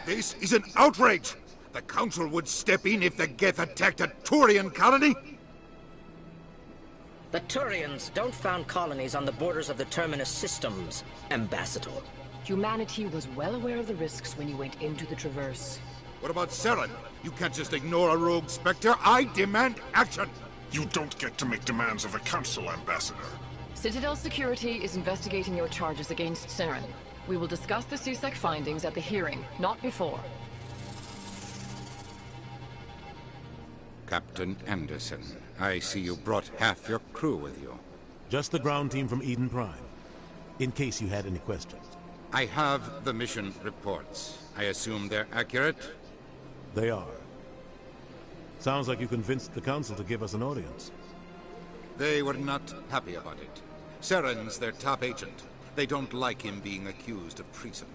This is an outrage! The Council would step in if the Geth attacked a Turian colony? The Turians don't found colonies on the borders of the Terminus systems, Ambassador. Humanity was well aware of the risks when you went into the Traverse. What about Saren? You can't just ignore a rogue Spectre. I demand action! You don't get to make demands of the Council, Ambassador. Citadel Security is investigating your charges against Saren. We will discuss the CSEC findings at the hearing, not before. Captain Anderson, I see you brought half your crew with you. Just the ground team from Eden Prime, in case you had any questions. I have the mission reports. I assume they're accurate? They are. Sounds like you convinced the Council to give us an audience. They were not happy about it. Saren's their top agent. They don't like him being accused of treason.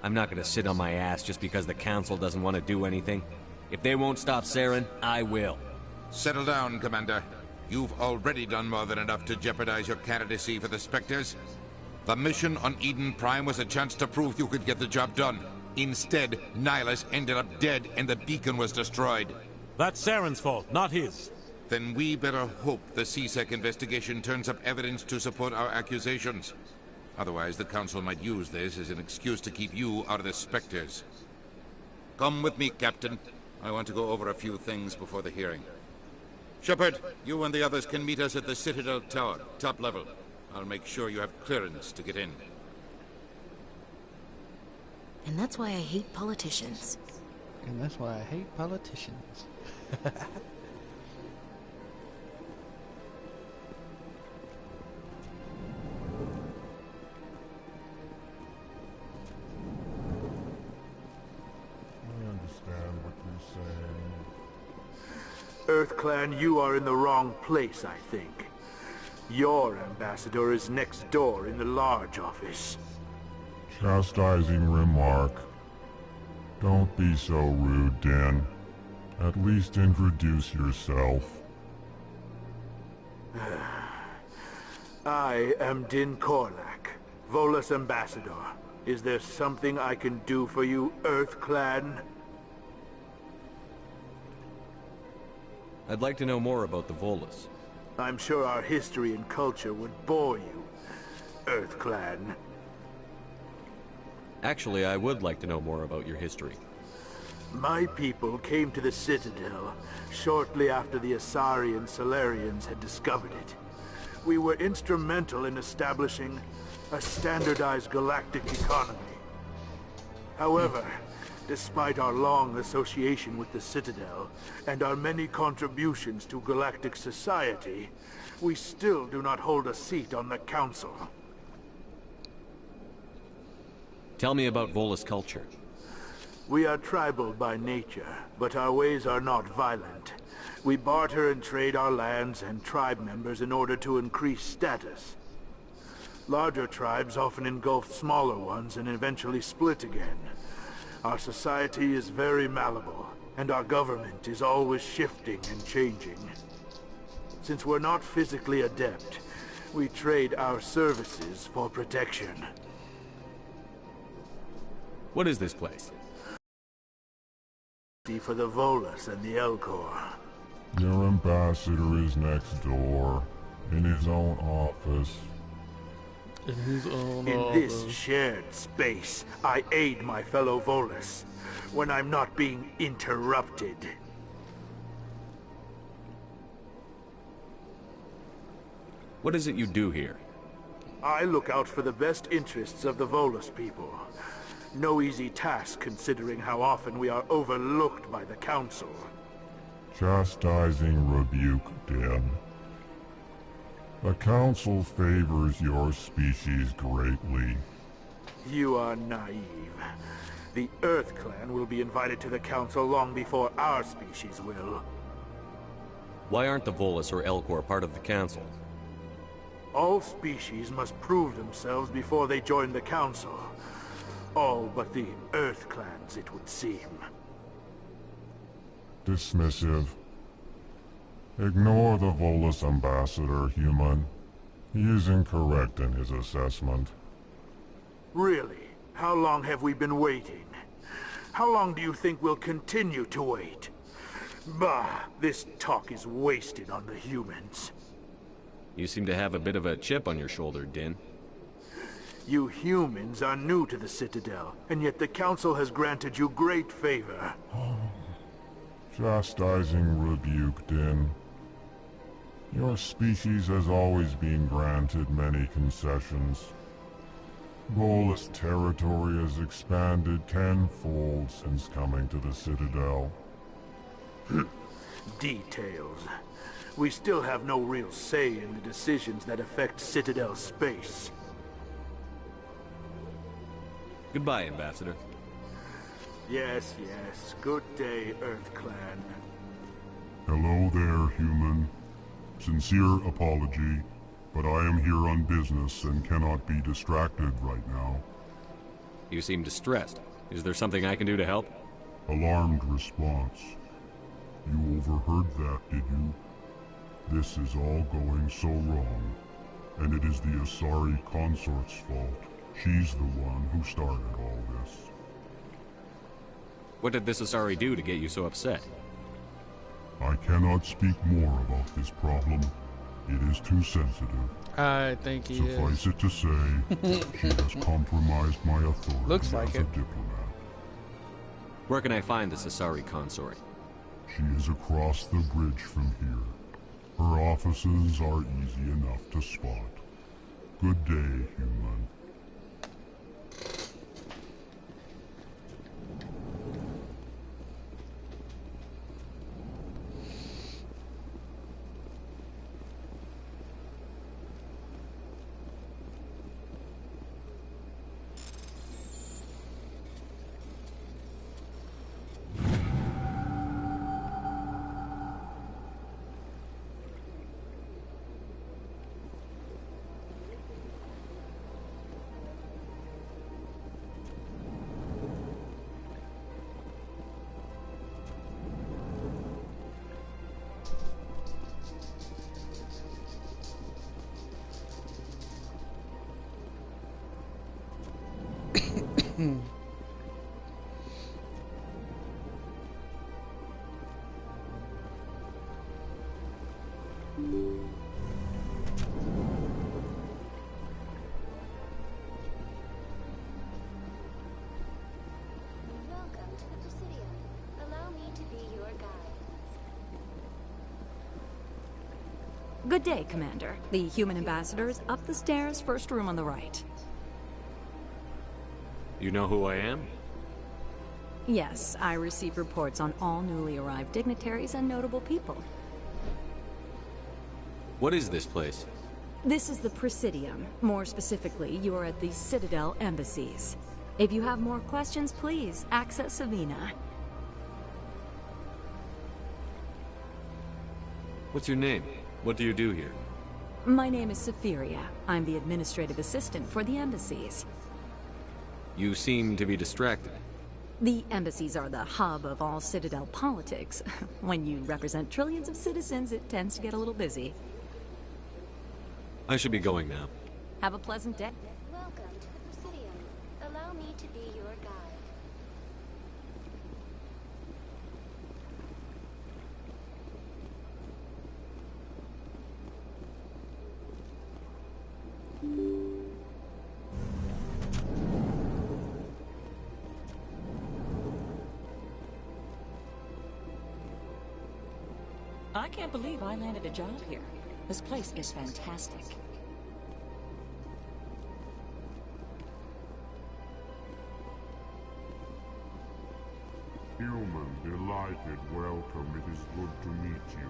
I'm not gonna sit on my ass just because the Council doesn't want to do anything. If they won't stop Saren, I will. Settle down, Commander. You've already done more than enough to jeopardize your candidacy for the Spectres. The mission on Eden Prime was a chance to prove you could get the job done. Instead, Nihilus ended up dead and the beacon was destroyed. That's Saren's fault, not his. Then we better hope the CSEC investigation turns up evidence to support our accusations. Otherwise, the Council might use this as an excuse to keep you out of the Spectres. Come with me, Captain. I want to go over a few things before the hearing. Shepard, you and the others can meet us at the Citadel Tower, top level. I'll make sure you have clearance to get in. And that's why I hate politicians. And that's why I hate politicians. I understand what you're saying. EarthClan, you are in the wrong place, I think. Your ambassador is next door in the large office. Chastising remark. Don't be so rude, Din. At least introduce yourself. I am Din Korlak, Volus ambassador. Is there something I can do for you, EarthClan? I'd like to know more about the Volus. I'm sure our history and culture would bore you, EarthClan. Actually, I would like to know more about your history. My people came to the Citadel shortly after the Asari and Salarians had discovered it. We were instrumental in establishing a standardized galactic economy. However, despite our long association with the Citadel and our many contributions to galactic society, we still do not hold a seat on the Council. Tell me about Volus culture. We are tribal by nature, but our ways are not violent. We barter and trade our lands and tribe members in order to increase status. Larger tribes often engulf smaller ones and eventually split again. Our society is very malleable, and our government is always shifting and changing. Since we're not physically adept, we trade our services for protection. What is this place? For the Volus and the Elcor. Your ambassador is next door, in his own office. In this shared space, I aid my fellow Volus when I'm not being interrupted. What is it you do here? I look out for the best interests of the Volus people. No easy task considering how often we are overlooked by the Council. Chastising rebuke, Din. The Council favors your species greatly. You are naive. The EarthClan will be invited to the Council long before our species will. Why aren't the Volus or Elcor part of the Council? All species must prove themselves before they join the Council. All but the EarthClans, it would seem. Dismissive. Ignore the Volus ambassador, human. He is incorrect in his assessment. Really? How long have we been waiting? How long do you think we'll continue to wait? Bah, this talk is wasted on the humans. You seem to have a bit of a chip on your shoulder, Din. You humans are new to the Citadel, and yet the Council has granted you great favor. Chastising rebuke, Din. Your species has always been granted many concessions. Volus territory has expanded tenfold since coming to the Citadel. Details. We still have no real say in the decisions that affect Citadel space. Goodbye, Ambassador. Yes, yes. Good day, EarthClan. Hello there, human. Sincere apology, but I am here on business and cannot be distracted right now. You seem distressed. Is there something I can do to help? Alarmed response. You overheard that, did you? This is all going so wrong, and it is the Asari consort's fault. She's the one who started all this. What did this Asari do to get you so upset? I cannot speak more about this problem. It is too sensitive. I think he is. Suffice it to say, she has compromised my authority Looks like as a diplomat. Where can I find this Asari consort? She is across the bridge from here. Her offices are easy enough to spot. Good day, human. Welcome to the Presidium. Allow me to be your guide. Good day, Commander. The human ambassador is up the stairs, first room on the right. You know who I am? Yes, I receive reports on all newly arrived dignitaries and notable people. What is this place? This is the Presidium. More specifically, you are at the Citadel embassies. If you have more questions, please access Savina. What's your name? What do you do here? My name is Safiria. I'm the administrative assistant for the embassies. You seem to be distracted. The embassies are the hub of all Citadel politics. When you represent trillions of citizens, it tends to get a little busy. I should be going now. Have a pleasant day. Welcome to the Presidium. Allow me to be your guide. I can't believe I landed a job here. This place is fantastic. Human, delighted, welcome. It is good to meet you.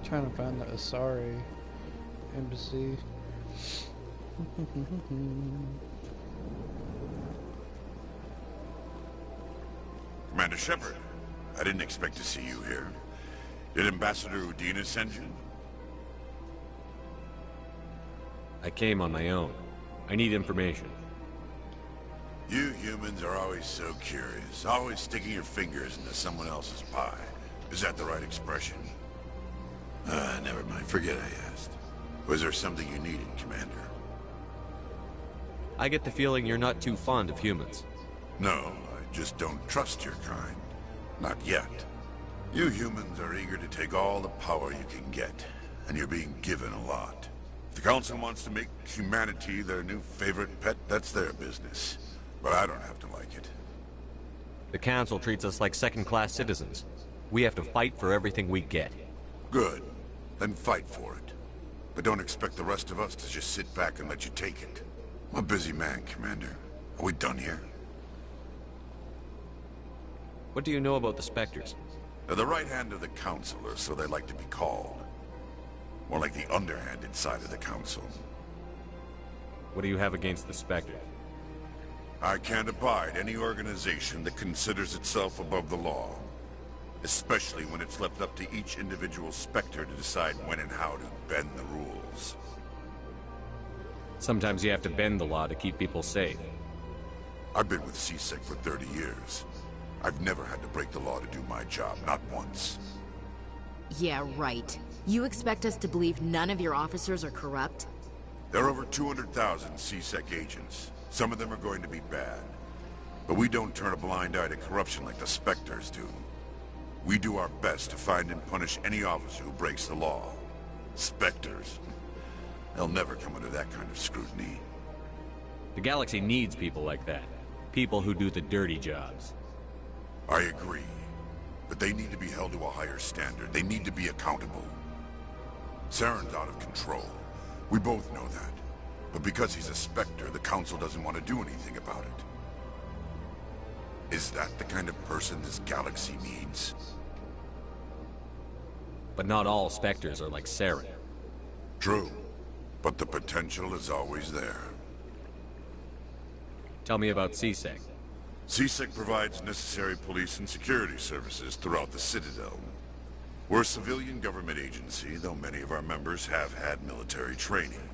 Trying to find the Asari embassy. Commander Shepard, I didn't expect to see you here. Did Ambassador Udina send you? I came on my own. I need information. You humans are always so curious, always sticking your fingers into someone else's pie. Is that the right expression? Never mind. Forget I asked. Was there something you needed, Commander? I get the feeling you're not too fond of humans. No, I just don't trust your kind. Not yet. You humans are eager to take all the power you can get, and you're being given a lot. If the Council wants to make humanity their new favorite pet, that's their business. But I don't have to like it. The Council treats us like second-class citizens. We have to fight for everything we get. Good. Then fight for it. But don't expect the rest of us to just sit back and let you take it. I'm a busy man, Commander. Are we done here? What do you know about the Spectres? They're the right hand of the Council, or so they like to be called. More like the underhanded side of the Council. What do you have against the Spectres? I can't abide any organization that considers itself above the law. Especially when it's left up to each individual Spectre to decide when and how to bend the rules. Sometimes you have to bend the law to keep people safe. I've been with CSEC for 30 years. I've never had to break the law to do my job, not once. Yeah, right. You expect us to believe none of your officers are corrupt? There are over 200,000 CSEC agents. Some of them are going to be bad. But we don't turn a blind eye to corruption like the Spectres do. We do our best to find and punish any officer who breaks the law. Spectres. They'll never come under that kind of scrutiny. The galaxy needs people like that. People who do the dirty jobs. I agree. But they need to be held to a higher standard. They need to be accountable. Saren's out of control. We both know that. But because he's a Spectre, the Council doesn't want to do anything about it. Is that the kind of person this galaxy needs? But not all Spectres are like Saren. True. But the potential is always there. Tell me about CSEC. CSEC provides necessary police and security services throughout the Citadel. We're a civilian government agency, though many of our members have had military training.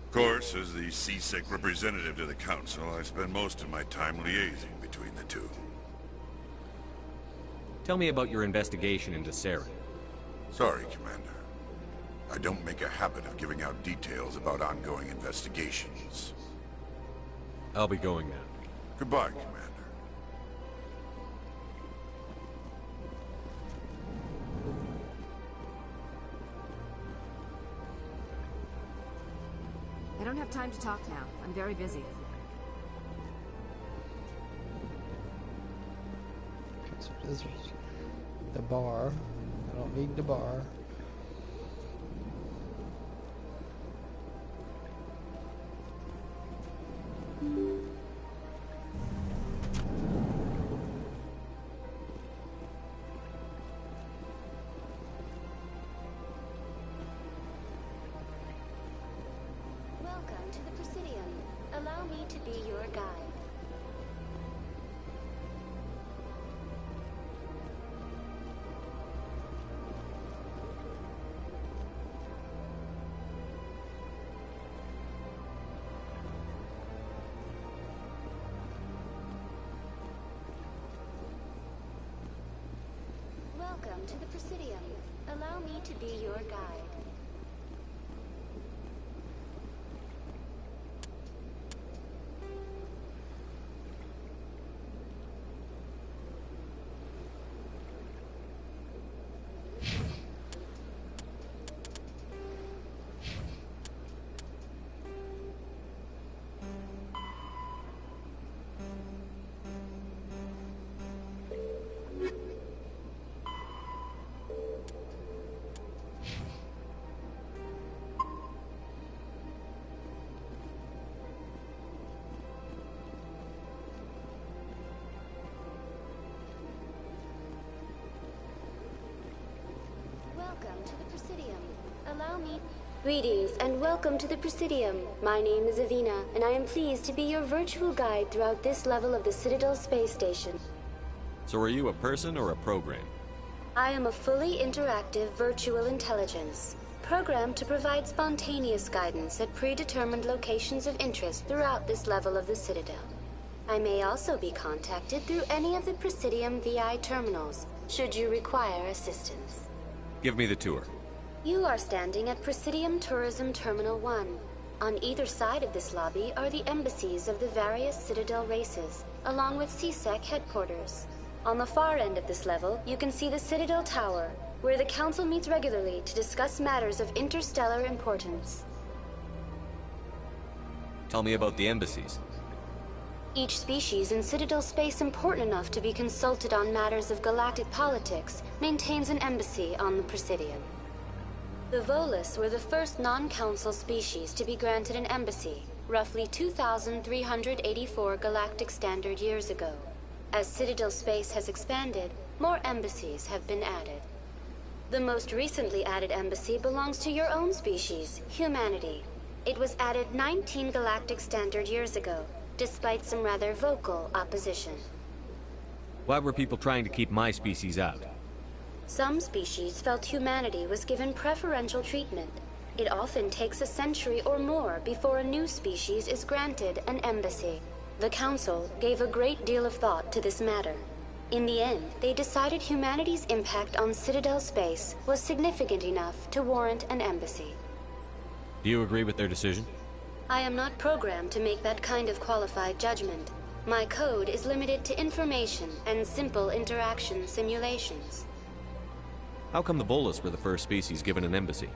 Of course, as the CSEC representative to the Council, I spend most of my time liaising between the two. Tell me about your investigation into Saren. Sorry, Commander. I don't make a habit of giving out details about ongoing investigations. I'll be going now. Goodbye, Commander. I don't have time to talk now. I'm very busy. Okay, so this is the bar. I don't need the bar. Welcome to the Presidium. Allow me to be your guide. Welcome to the Presidium. Allow me to be your guide. Welcome to the Presidium. Allow me... Greetings and welcome to the Presidium. My name is Avina, and I am pleased to be your virtual guide throughout this level of the Citadel space station. So are you a person or a program? I am a fully interactive virtual intelligence, programmed to provide spontaneous guidance at predetermined locations of interest throughout this level of the Citadel. I may also be contacted through any of the Presidium VI terminals, should you require assistance. Give me the tour. You are standing at Presidium Tourism Terminal 1. On either side of this lobby are the embassies of the various Citadel races, along with CSEC headquarters. On the far end of this level, you can see the Citadel Tower, where the Council meets regularly to discuss matters of interstellar importance. Tell me about the embassies. Each species in Citadel space important enough to be consulted on matters of galactic politics maintains an embassy on the Presidium. The Volus were the first non-Council species to be granted an embassy, roughly 2,384 galactic standard years ago. As Citadel space has expanded, more embassies have been added. The most recently added embassy belongs to your own species, humanity. It was added 19 galactic standard years ago, despite some rather vocal opposition. Why were people trying to keep my species out? Some species felt humanity was given preferential treatment. It often takes a century or more before a new species is granted an embassy. The Council gave a great deal of thought to this matter. In the end, they decided humanity's impact on Citadel space was significant enough to warrant an embassy. Do you agree with their decision? I am not programmed to make that kind of qualified judgment. My code is limited to information and simple interaction simulations. How come the Volus were the first species given an embassy?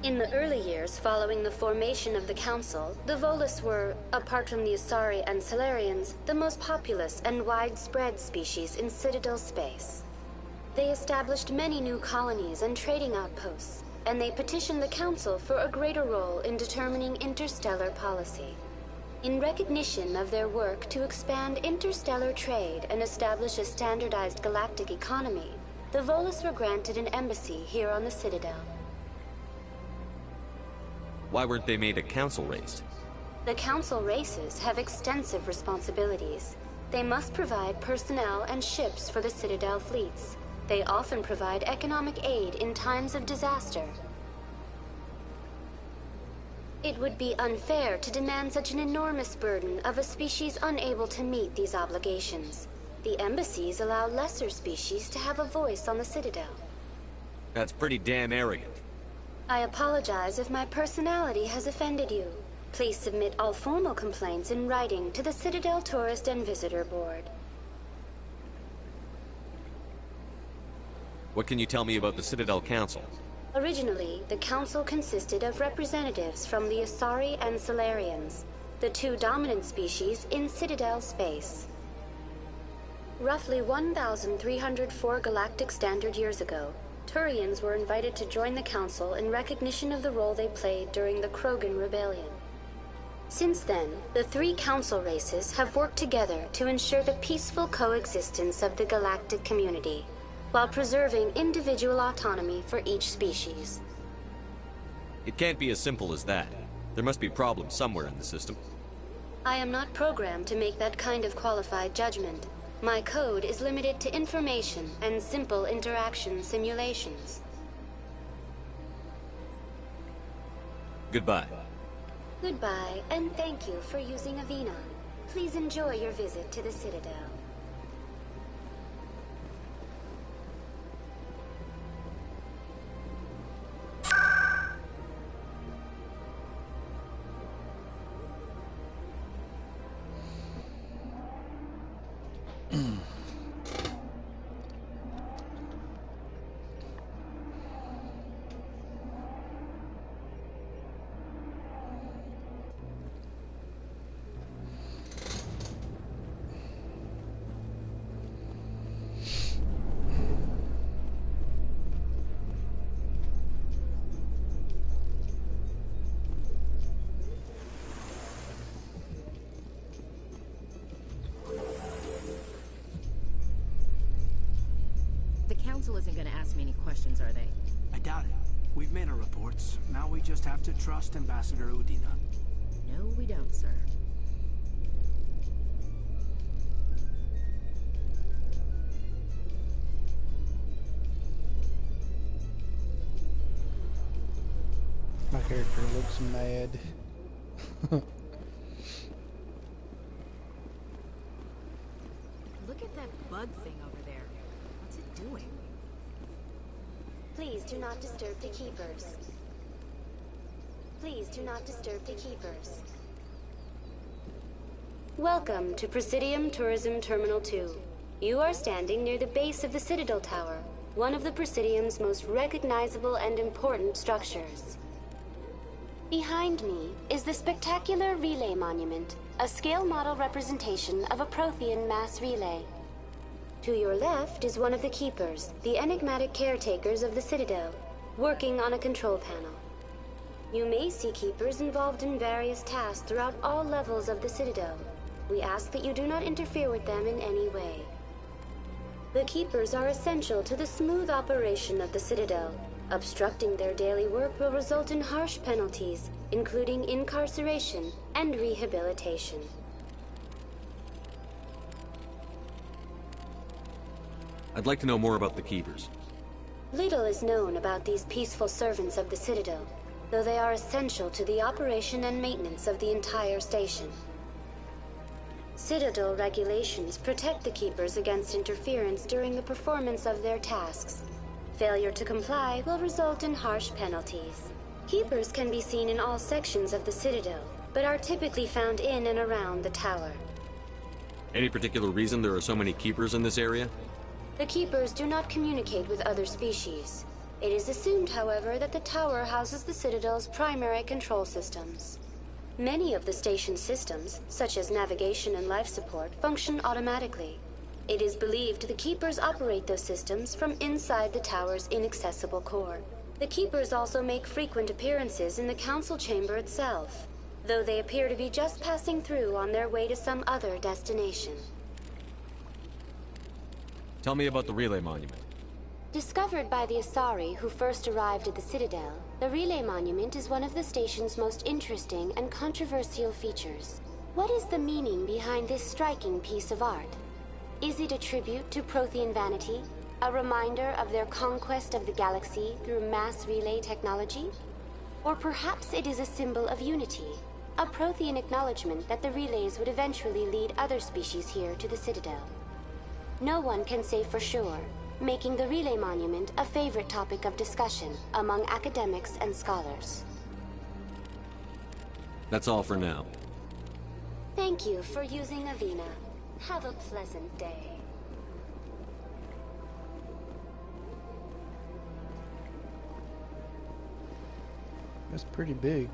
In the early years following the formation of the Council, the Volus were, apart from the Asari and Solarians, the most populous and widespread species in Citadel space. They established many new colonies and trading outposts, and they petitioned the Council for a greater role in determining interstellar policy. In recognition of their work to expand interstellar trade and establish a standardized galactic economy, the Volus were granted an embassy here on the Citadel. Why weren't they made a Council race? The Council races have extensive responsibilities. They must provide personnel and ships for the Citadel fleets. They often provide economic aid in times of disaster. It would be unfair to demand such an enormous burden of a species unable to meet these obligations. The embassies allow lesser species to have a voice on the Citadel. That's pretty damn arrogant. I apologize if my personality has offended you. Please submit all formal complaints in writing to the Citadel Tourist and Visitor Board. What can you tell me about the Citadel Council? Originally, the Council consisted of representatives from the Asari and Solarians, the two dominant species in Citadel space. Roughly 1,304 galactic standard years ago, Turians were invited to join the Council in recognition of the role they played during the Krogan Rebellion. Since then, the three Council races have worked together to ensure the peaceful coexistence of the galactic community, while preserving individual autonomy for each species. It can't be as simple as that. There must be problems somewhere in the system. I am not programmed to make that kind of qualified judgment. My code is limited to information and simple interaction simulations. Goodbye. Goodbye, and thank you for using Avina. Please enjoy your visit to the Citadel. Council isn't gonna ask me any questions, are they? I doubt it. We've made our reports. Now we just have to trust Ambassador Udina. No, we don't, sir. My character looks mad. Look at that bug thing over there. What's it doing? Please do not disturb the Keepers. Please do not disturb the Keepers. Welcome to Presidium Tourism Terminal 2. You are standing near the base of the Citadel Tower, one of the Presidium's most recognizable and important structures. Behind me is the spectacular Relay Monument, a scale model representation of a Prothean mass relay. To your left is one of the Keepers, the enigmatic caretakers of the Citadel, working on a control panel. You may see Keepers involved in various tasks throughout all levels of the Citadel. We ask that you do not interfere with them in any way. The Keepers are essential to the smooth operation of the Citadel. Obstructing their daily work will result in harsh penalties, including incarceration and rehabilitation. I'd like to know more about the Keepers. Little is known about these peaceful servants of the Citadel, though they are essential to the operation and maintenance of the entire station. Citadel regulations protect the Keepers against interference during the performance of their tasks. Failure to comply will result in harsh penalties. Keepers can be seen in all sections of the Citadel, but are typically found in and around the tower. Any particular reason there are so many Keepers in this area? The Keepers do not communicate with other species. It is assumed, however, that the tower houses the Citadel's primary control systems. Many of the station's systems, such as navigation and life support, function automatically. It is believed the Keepers operate those systems from inside the tower's inaccessible core. The Keepers also make frequent appearances in the Council chamber itself, though they appear to be just passing through on their way to some other destination. Tell me about the Relay Monument. Discovered by the Asari who first arrived at the Citadel, the Relay Monument is one of the station's most interesting and controversial features. What is the meaning behind this striking piece of art? Is it a tribute to Prothean vanity? A reminder of their conquest of the galaxy through mass relay technology? Or perhaps it is a symbol of unity, a Prothean acknowledgement that the relays would eventually lead other species here to the Citadel. No one can say for sure, making the Relay Monument a favorite topic of discussion among academics and scholars. That's all for now. Thank you for using Avina. Have a pleasant day. That's pretty big.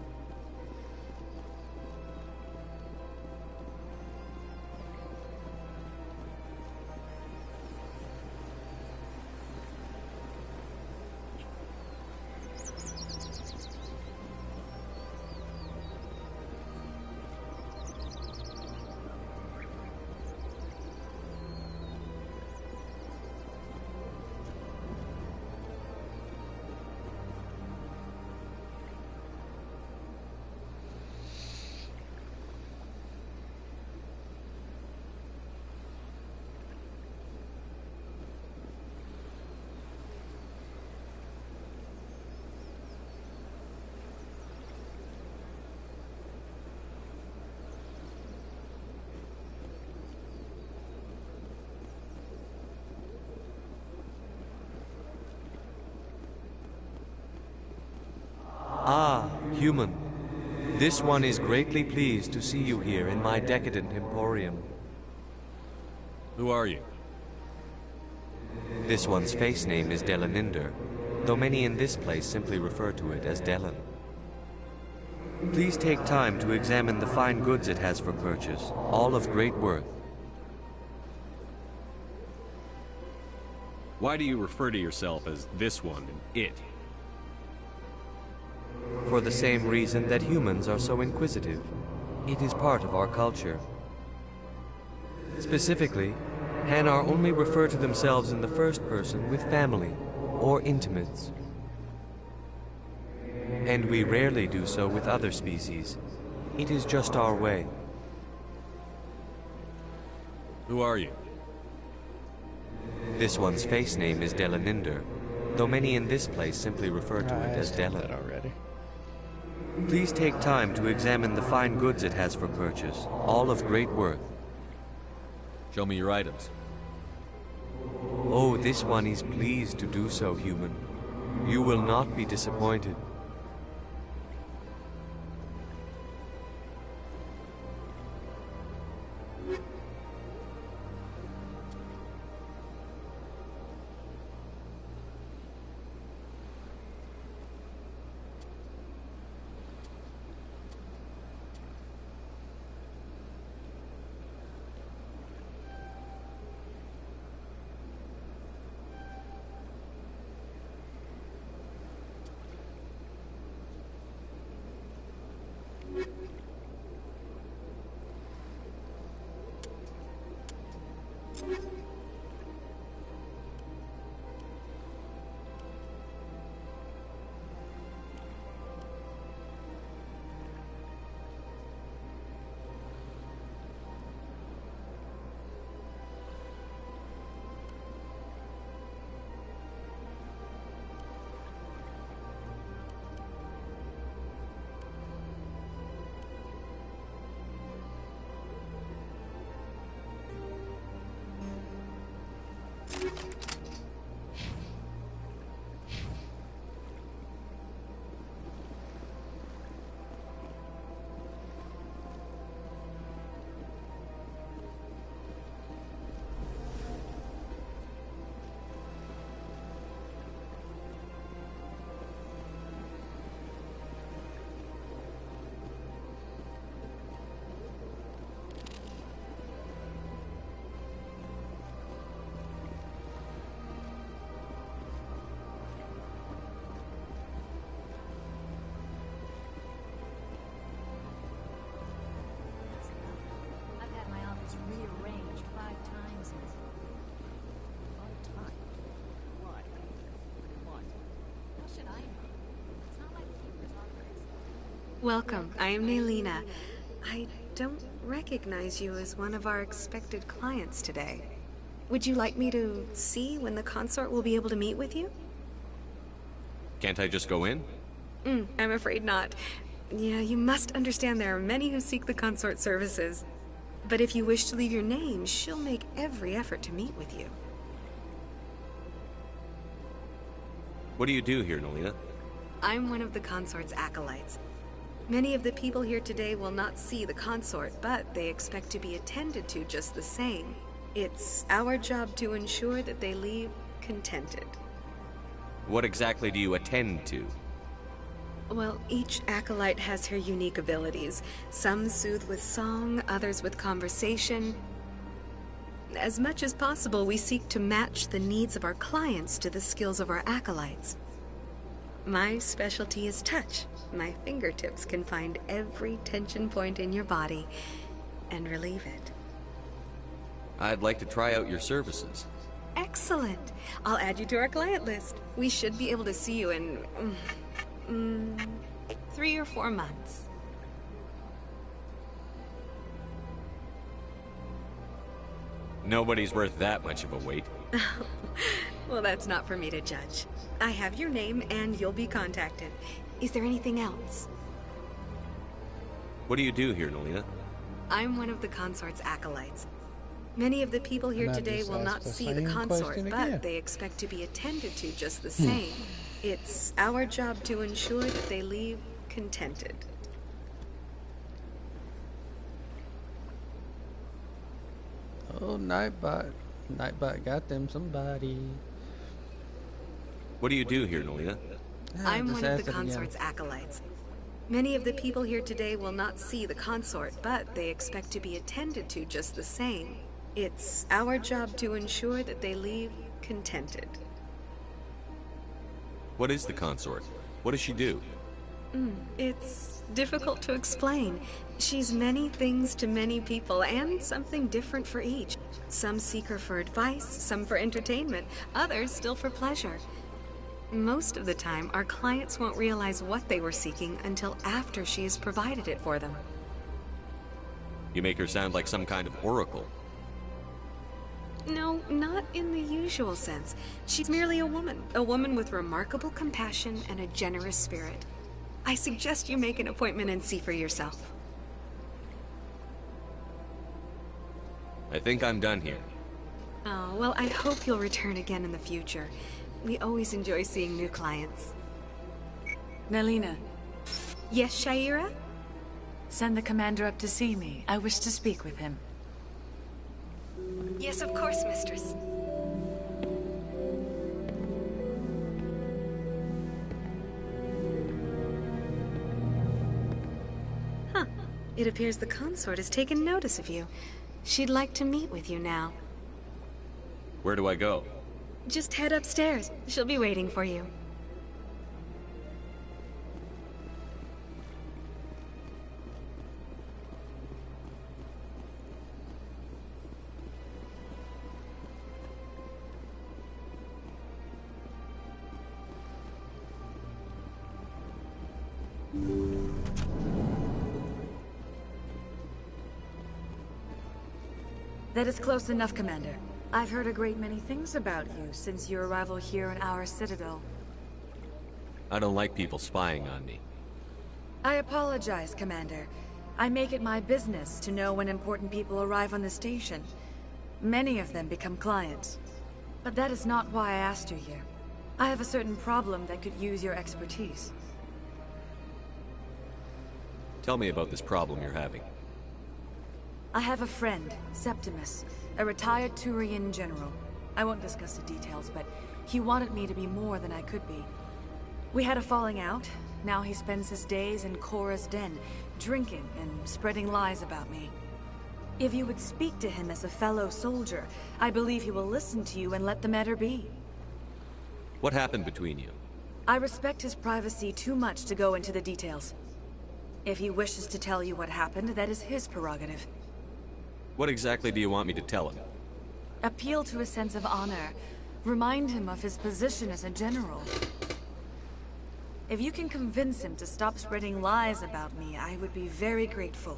Ah, human. This one is greatly pleased to see you here in my decadent emporium. Who are you? This one's face name is Delaninder, though many in this place simply refer to it as Delan. Please take time to examine the fine goods it has for purchase, all of great worth. Why do you refer to yourself as this one and it? For the same reason that humans are so inquisitive. It is part of our culture. Specifically, Hanar only refer to themselves in the first person with family or intimates. And we rarely do so with other species. It is just our way. Who are you? This one's face name is Delaninder, though many in this place simply refer to it as Delan. Already. Please take time to examine the fine goods it has for purchase, all of great worth. Show me your items. Oh, this one is pleased to do so, human. You will not be disappointed. Rearranged 5 times in 5 times. Why? What? How should I know? It's not like keepers are. Welcome. I am Naylina. I don't recognize you as one of our expected clients today. Would you like me to see when the consort will be able to meet with you? Can't I just go in? I'm afraid not. Yeah, you must understand there are many who seek the consort services. But if you wish to leave your name, she'll make every effort to meet with you. What do you do here, Nolina? I'm one of the consort's acolytes. Many of the people here today will not see the consort, but they expect to be attended to just the same. It's our job to ensure that they leave contented. What exactly do you attend to? Well, each acolyte has her unique abilities. Some soothe with song, others with conversation. As much as possible, we seek to match the needs of our clients to the skills of our acolytes. My specialty is touch. My fingertips can find every tension point in your body and relieve it. I'd like to try out your services. Excellent. I'll add you to our client list. We should be able to see you in 3 or 4 months. Nobody's worth that much of a wait. Well, that's not for me to judge. I have your name and you'll be contacted. Is there anything else? What do you do here, Nelina? I'm one of the consort's acolytes. Many of the people here today will not see the consort, but they expect to be attended to just the same. It's our job to ensure that they leave contented. Oh, Nightbot. Nightbot got them somebody. What do you do here, Nelina? I'm one of the consort's acolytes. Many of the people here today will not see the consort, but they expect to be attended to just the same. It's our job to ensure that they leave contented. What is the consort? What does she do? It's difficult to explain. She's many things to many people, and something different for each. Some seek her for advice, some for entertainment, others still for pleasure. Most of the time, our clients won't realize what they were seeking until after she has provided it for them. You make her sound like some kind of oracle. No, not in the usual sense. She's merely a woman with remarkable compassion and a generous spirit. I suggest you make an appointment and see for yourself. I think I'm done here. Oh, well, I hope you'll return again in the future. We always enjoy seeing new clients. Nelina. Yes, Shaira? Send the commander up to see me. I wish to speak with him. Yes, of course, mistress. Huh. It appears the consort has taken notice of you. She'd like to meet with you now. Where do I go? Just head upstairs. She'll be waiting for you. That is close enough, Commander. I've heard a great many things about you since your arrival here in our citadel. I don't like people spying on me. I apologize, Commander. I make it my business to know when important people arrive on the station. Many of them become clients. But that is not why I asked you here. I have a certain problem that could use your expertise. Tell me about this problem you're having. I have a friend, Septimus, a retired Turian general. I won't discuss the details, but he wanted me to be more than I could be. We had a falling out. Now he spends his days in Korra's den, drinking and spreading lies about me. If you would speak to him as a fellow soldier, I believe he will listen to you and let the matter be. What happened between you? I respect his privacy too much to go into the details. If he wishes to tell you what happened, that is his prerogative. What exactly do you want me to tell him? Appeal to his sense of honor. Remind him of his position as a general. If you can convince him to stop spreading lies about me, I would be very grateful.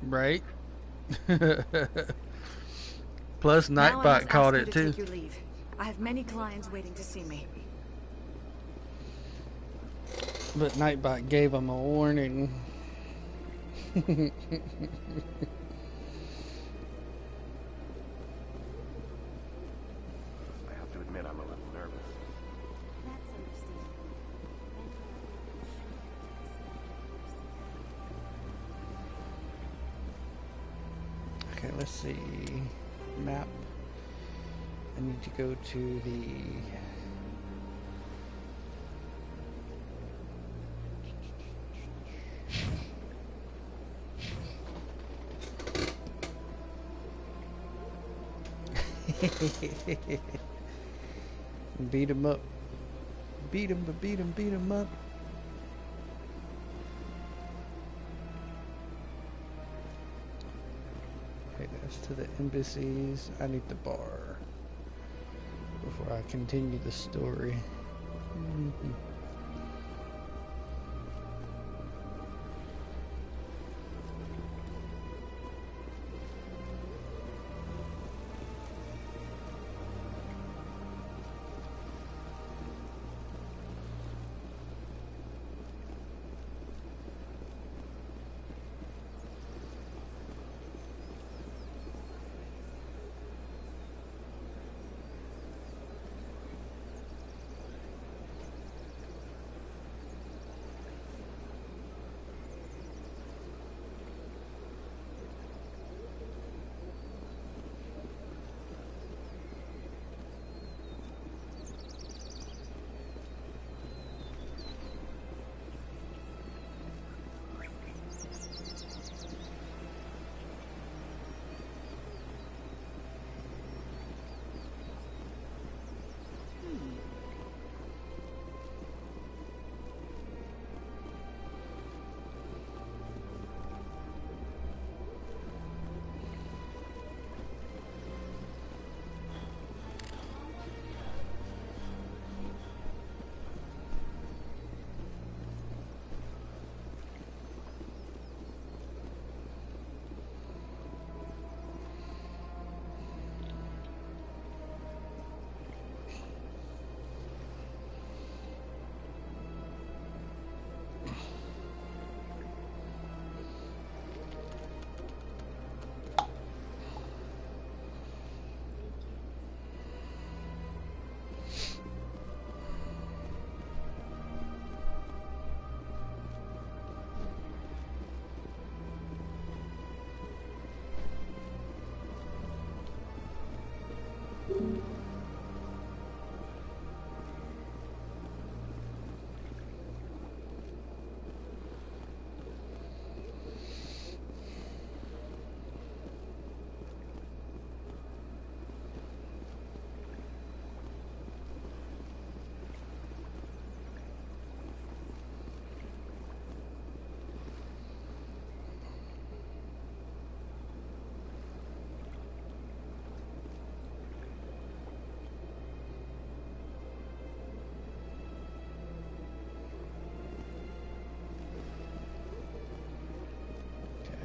Right? Plus, Nightbot called it too. Take your leave. I have many clients waiting to see me. But Nightbot gave him a warning. I'm a little nervous. That's understandable. Okay, let's see. Map. I need to go to the... Beat him up. Beat him up. Okay, that's to the embassies. I need the bar before I continue the story.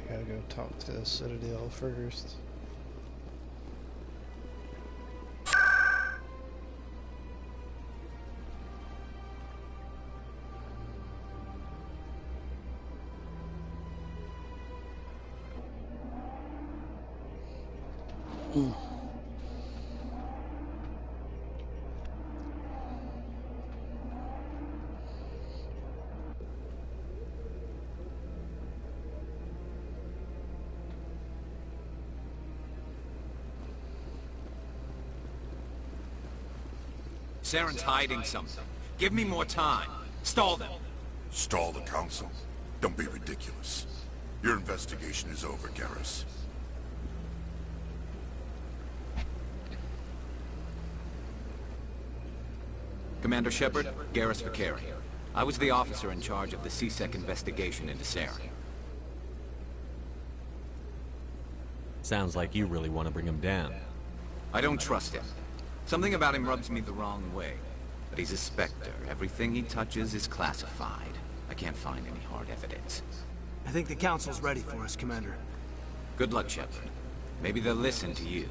Gotta go talk to the Citadel first. Saren's hiding something. Give me more time. Stall them. Stall the Council? Don't be ridiculous. Your investigation is over, Garrus. Commander Shepard, Garrus Vakari. I was the officer in charge of the C-Sec investigation into Saren. Sounds like you really want to bring him down. I don't trust him. Something about him rubs me the wrong way. But he's a Spectre. Everything he touches is classified. I can't find any hard evidence. I think the Council's ready for us, Commander. Good luck, Shepard. Maybe they'll listen to you.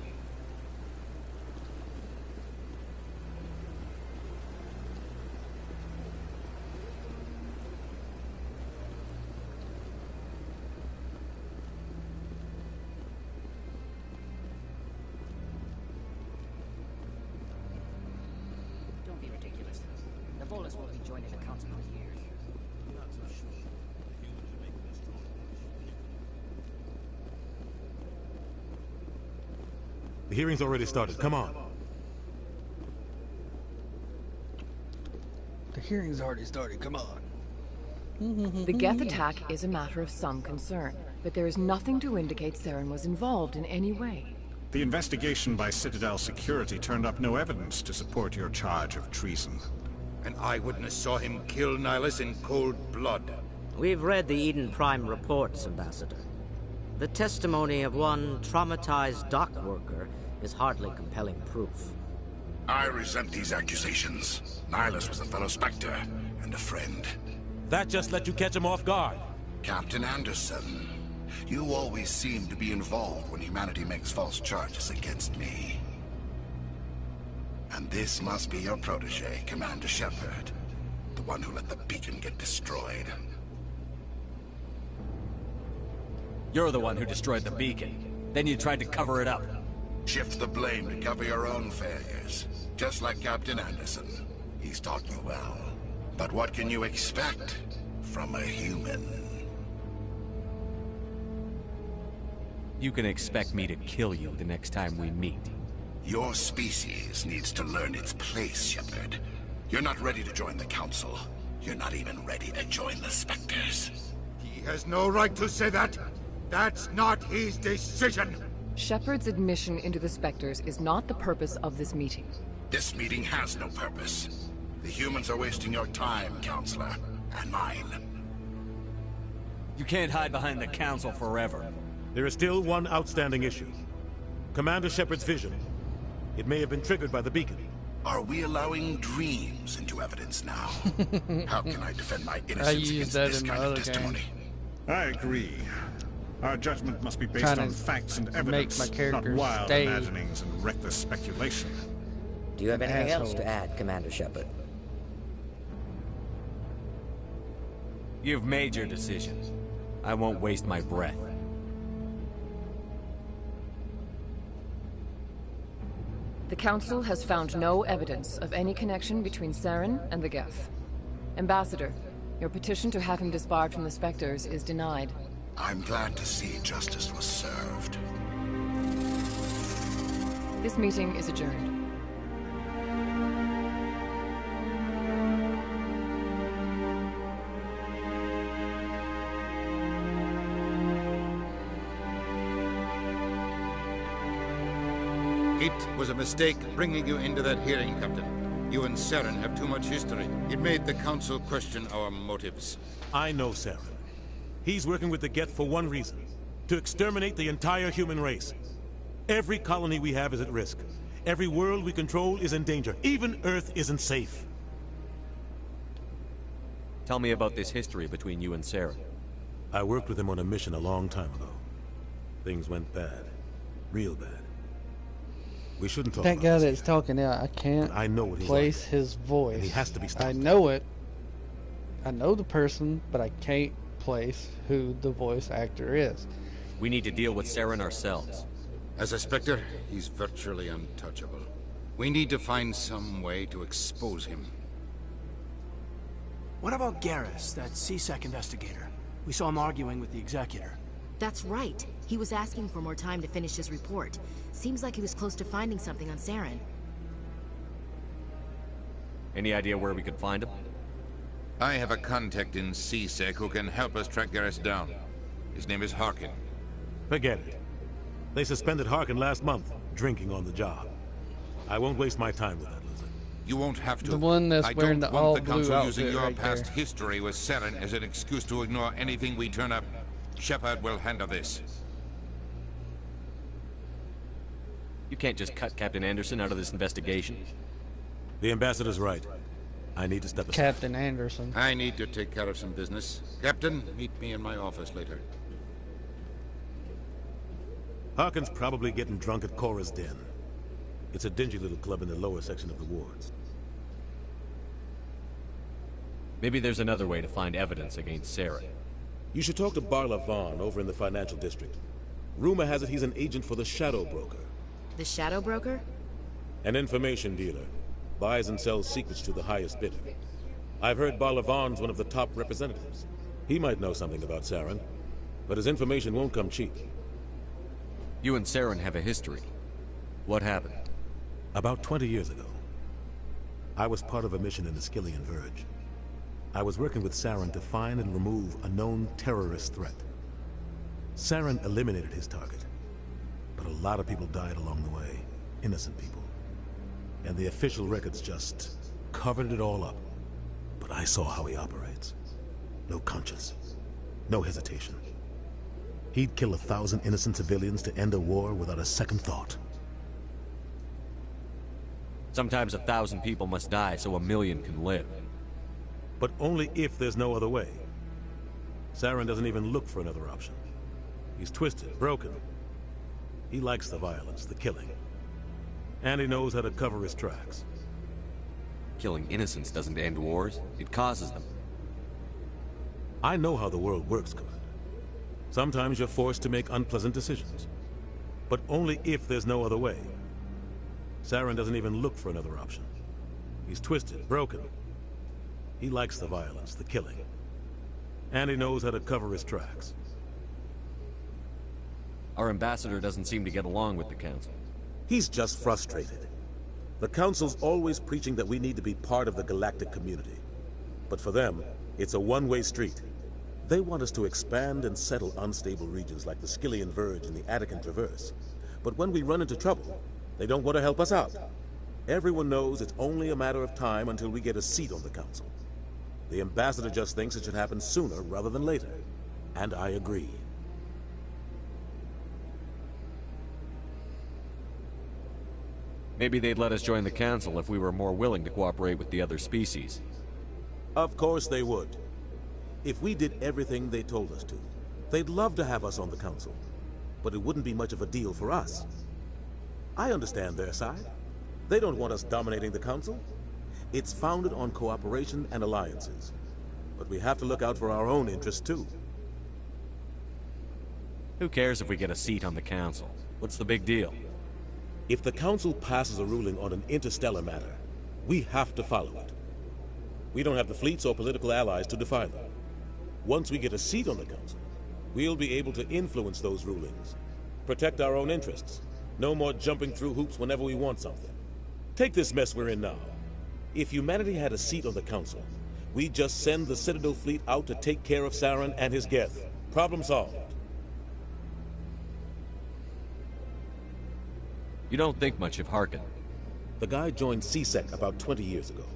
The hearing's already started. Come on. The hearing's already started. Come on. The Geth attack is a matter of some concern, but there is nothing to indicate Saren was involved in any way. The investigation by Citadel Security turned up no evidence to support your charge of treason. An eyewitness saw him kill Nihilus in cold blood. We've read the Eden Prime reports, Ambassador. The testimony of one traumatized dock worker is hardly compelling proof. I resent these accusations. Nihilus was a fellow Spectre and a friend. That just let you catch him off guard. Captain Anderson, you always seem to be involved when humanity makes false charges against me. And this must be your protege, Commander Shepard. The one who let the beacon get destroyed. You're the one who destroyed the beacon. Then you tried to cover it up. Shift the blame to cover your own failures. Just like Captain Anderson. He's taught you well. But what can you expect from a human? You can expect me to kill you the next time we meet. Your species needs to learn its place, Shepard. You're not ready to join the Council. You're not even ready to join the Spectres. He has no right to say that. That's not his decision. Shepard's admission into the Spectres is not the purpose of this meeting. This meeting has no purpose. The humans are wasting your time, Counselor, and mine. You can't hide behind the Council forever. There is still one outstanding issue. Commander Shepard's vision. It may have been triggered by the beacon. Are we allowing dreams into evidence now? How can I defend my innocence against this kind of testimony? I agree. Our judgment must be based on facts and evidence, not wild imaginings and reckless speculation. Do you have anything else to add, Commander Shepard? You've made your decision. I won't waste my breath. The Council has found no evidence of any connection between Saren and the Geth. Ambassador, your petition to have him disbarred from the Spectres is denied. I'm glad to see justice was served. This meeting is adjourned. It was a mistake bringing you into that hearing, Captain. You and Saren have too much history. It made the Council question our motives. I know Saren. He's working with the Geth for one reason. To exterminate the entire human race. Every colony we have is at risk. Every world we control is in danger. Even Earth isn't safe. Tell me about this history between you and Saren. I worked with him on a mission a long time ago. Things went bad. Real bad. We shouldn't talk that about guy this that's talking now, I can't I know what he's place like. his voice. And he has to be stopped. I know it. I know the person, but I can't place who the voice actor is. We need to deal with Saren ourselves. As a Spectre, he's virtually untouchable. We need to find some way to expose him. What about Garrus, that CSEC investigator? We saw him arguing with the Executor. That's right. He was asking for more time to finish his report. Seems like he was close to finding something on Saren. Any idea where we could find him? I have a contact in CSEC who can help us track Garrus down. His name is Harkin. Forget it. They suspended Harkin last month, drinking on the job. I won't waste my time with that, Lizard. You won't have to. The one that's wearing the all blue I don't want the Council using outfit your right past there. history with Saren as an excuse to ignore anything we turn up. Shepard will handle this. You can't just cut Captain Anderson out of this investigation. The Ambassador's right. I need to step aside. Captain Anderson. I need to take care of some business. Captain, meet me in my office later. Harkin's probably getting drunk at Cora's Den. It's a dingy little club in the lower section of the wards. Maybe there's another way to find evidence against Saren. You should talk to Barla Vaughn over in the financial district. Rumor has it he's an agent for the Shadow Broker. The Shadow Broker? An information dealer. Buys and sells secrets to the highest bidder. I've heard Barla Vaughn's one of the top representatives. He might know something about Saren, but his information won't come cheap. You and Saren have a history. What happened? About 20 years ago, I was part of a mission in the Skillian Verge. I was working with Saren to find and remove a known terrorist threat. Saren eliminated his target, but a lot of people died along the way, innocent people. And the official records just covered it all up. But I saw how he operates. No conscience, no hesitation. He'd kill 1,000 innocent civilians to end a war without a second thought. Sometimes 1,000 people must die so 1,000,000 can live. But only if there's no other way. Saren doesn't even look for another option. He's twisted, broken. He likes the violence, the killing. And he knows how to cover his tracks. Killing innocents doesn't end wars, it causes them. I know how the world works, Commander. Sometimes you're forced to make unpleasant decisions. But only if there's no other way. Saren doesn't even look for another option. He's twisted, broken. He likes the violence, the killing. And he knows how to cover his tracks. Our ambassador doesn't seem to get along with the Council. He's just frustrated. The Council's always preaching that we need to be part of the galactic community. But for them, it's a one-way street. They want us to expand and settle unstable regions like the Skillian Verge and the Attican Traverse. But when we run into trouble, they don't want to help us out. Everyone knows it's only a matter of time until we get a seat on the Council. The ambassador just thinks it should happen sooner rather than later. And I agree. Maybe they'd let us join the Council if we were more willing to cooperate with the other species. Of course they would. If we did everything they told us to, they'd love to have us on the Council. But it wouldn't be much of a deal for us. I understand their side. They don't want us dominating the Council. It's founded on cooperation and alliances. But we have to look out for our own interests, too. Who cares if we get a seat on the Council? What's the big deal? If the Council passes a ruling on an interstellar matter, we have to follow it. We don't have the fleets or political allies to defy them. Once we get a seat on the Council, we'll be able to influence those rulings, protect our own interests. No more jumping through hoops whenever we want something. Take this mess we're in now. If humanity had a seat on the Council, we'd just send the Citadel fleet out to take care of Saren and his Geth. Problem solved. You don't think much of Harkin. The guy joined CSEC about 20 years ago.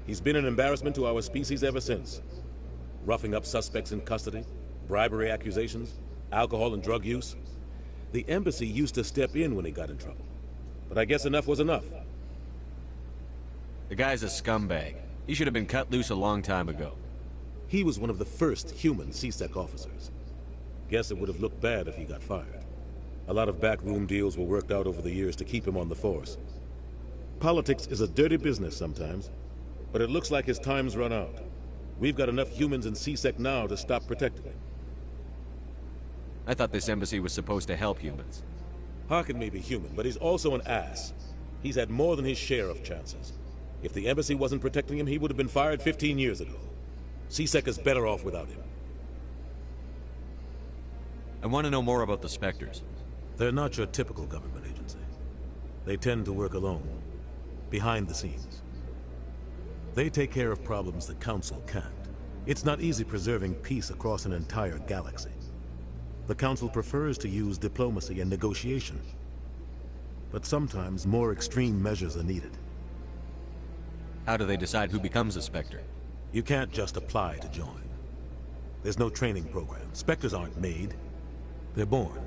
He's been an embarrassment to our species ever since. Roughing up suspects in custody, bribery accusations, alcohol and drug use. The embassy used to step in when he got in trouble. But I guess enough was enough. The guy's a scumbag. He should have been cut loose a long time ago. He was one of the first human CSEC officers. Guess it would have looked bad if he got fired. A lot of backroom deals were worked out over the years to keep him on the force. Politics is a dirty business sometimes, but it looks like his time's run out. We've got enough humans in CSEC now to stop protecting him. I thought this embassy was supposed to help humans. Harkin may be human, but he's also an ass. He's had more than his share of chances. If the embassy wasn't protecting him, he would have been fired 15 years ago. CSEC is better off without him. I want to know more about the Spectres. They're not your typical government agency. They tend to work alone, behind the scenes. They take care of problems the Council can't. It's not easy preserving peace across an entire galaxy. The Council prefers to use diplomacy and negotiation. But sometimes more extreme measures are needed. How do they decide who becomes a Spectre? You can't just apply to join. There's no training program. Spectres aren't made. They're born.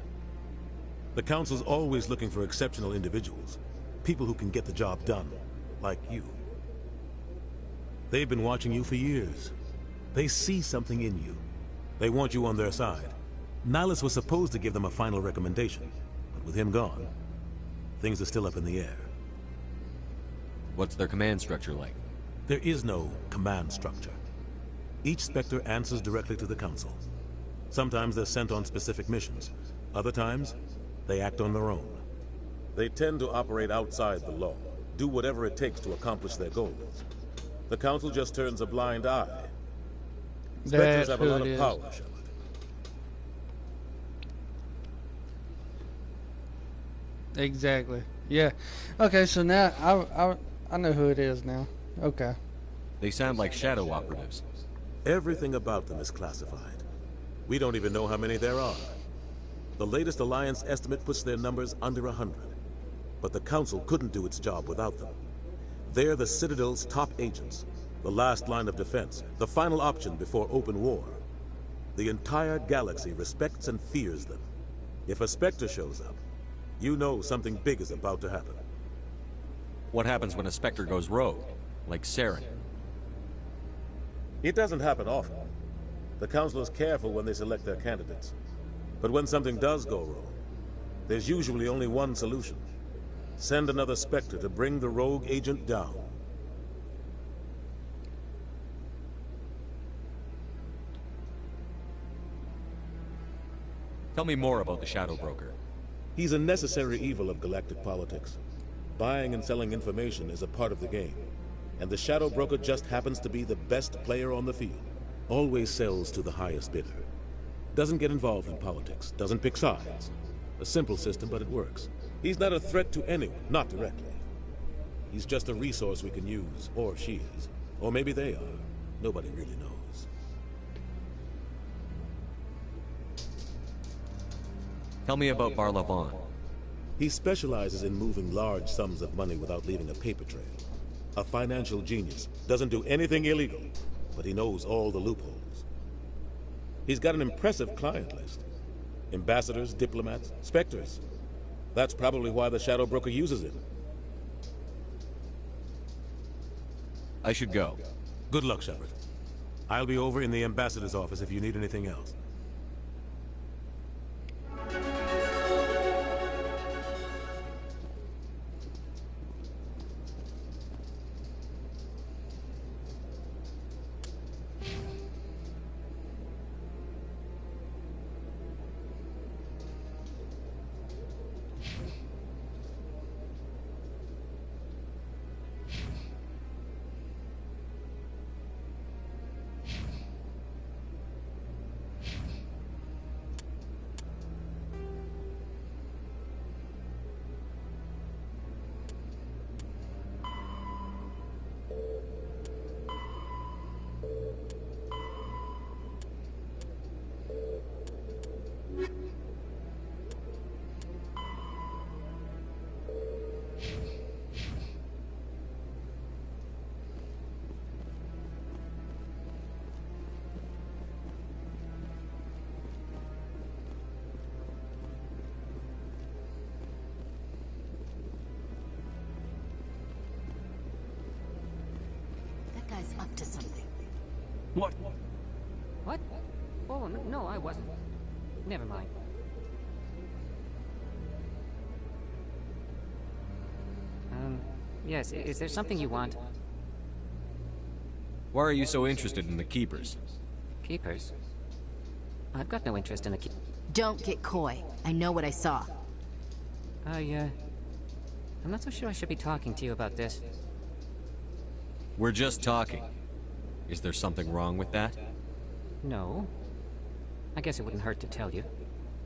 The Council's always looking for exceptional individuals. People who can get the job done. Like you. They've been watching you for years. They see something in you. They want you on their side. Nihilus was supposed to give them a final recommendation. But with him gone, things are still up in the air. What's their command structure like? There is no command structure. Each Spectre answers directly to the Council. Sometimes they're sent on specific missions. Other times, they act on their own. They tend to operate outside the law, do whatever it takes to accomplish their goals. The Council just turns a blind eye. Spectres have a lot of power, Shepard. Exactly. Yeah. Okay, so now I know who it is now. Okay. They sound like shadow operatives. Everything about them is classified. We don't even know how many there are. The latest Alliance estimate puts their numbers under 100. But the Council couldn't do its job without them. They're the Citadel's top agents, the last line of defense, the final option before open war. The entire galaxy respects and fears them. If a Spectre shows up, you know something big is about to happen. What happens when a Spectre goes rogue, like Saren? It doesn't happen often. The Council is careful when they select their candidates. But when something does go wrong, there's usually only one solution. Send another Spectre to bring the rogue agent down. Tell me more about the Shadow Broker. He's a necessary evil of galactic politics. Buying and selling information is a part of the game. And the Shadow Broker just happens to be the best player on the field. Always sells to the highest bidder. Doesn't get involved in politics. Doesn't pick sides. A simple system, but it works. He's not a threat to anyone, not directly. He's just a resource we can use, or she is. Or maybe they are. Nobody really knows. Tell me about Barla Vaughn. He specializes in moving large sums of money without leaving a paper trail. A financial genius. Doesn't do anything illegal, but he knows all the loopholes. He's got an impressive client list. Ambassadors, diplomats, Spectres. That's probably why the Shadow Broker uses him. I should go. Good luck, Shepard. I'll be over in the Ambassador's office if you need anything else. Up to something. What? What? Oh, no, I wasn't. Never mind. Yes, is there something you want? Why are you so interested in the Keepers? Keepers? I've got no interest in the Don't get coy. I know what I saw. I'm not so sure I should be talking to you about this. We're just talking. Is there something wrong with that? No. I guess it wouldn't hurt to tell you.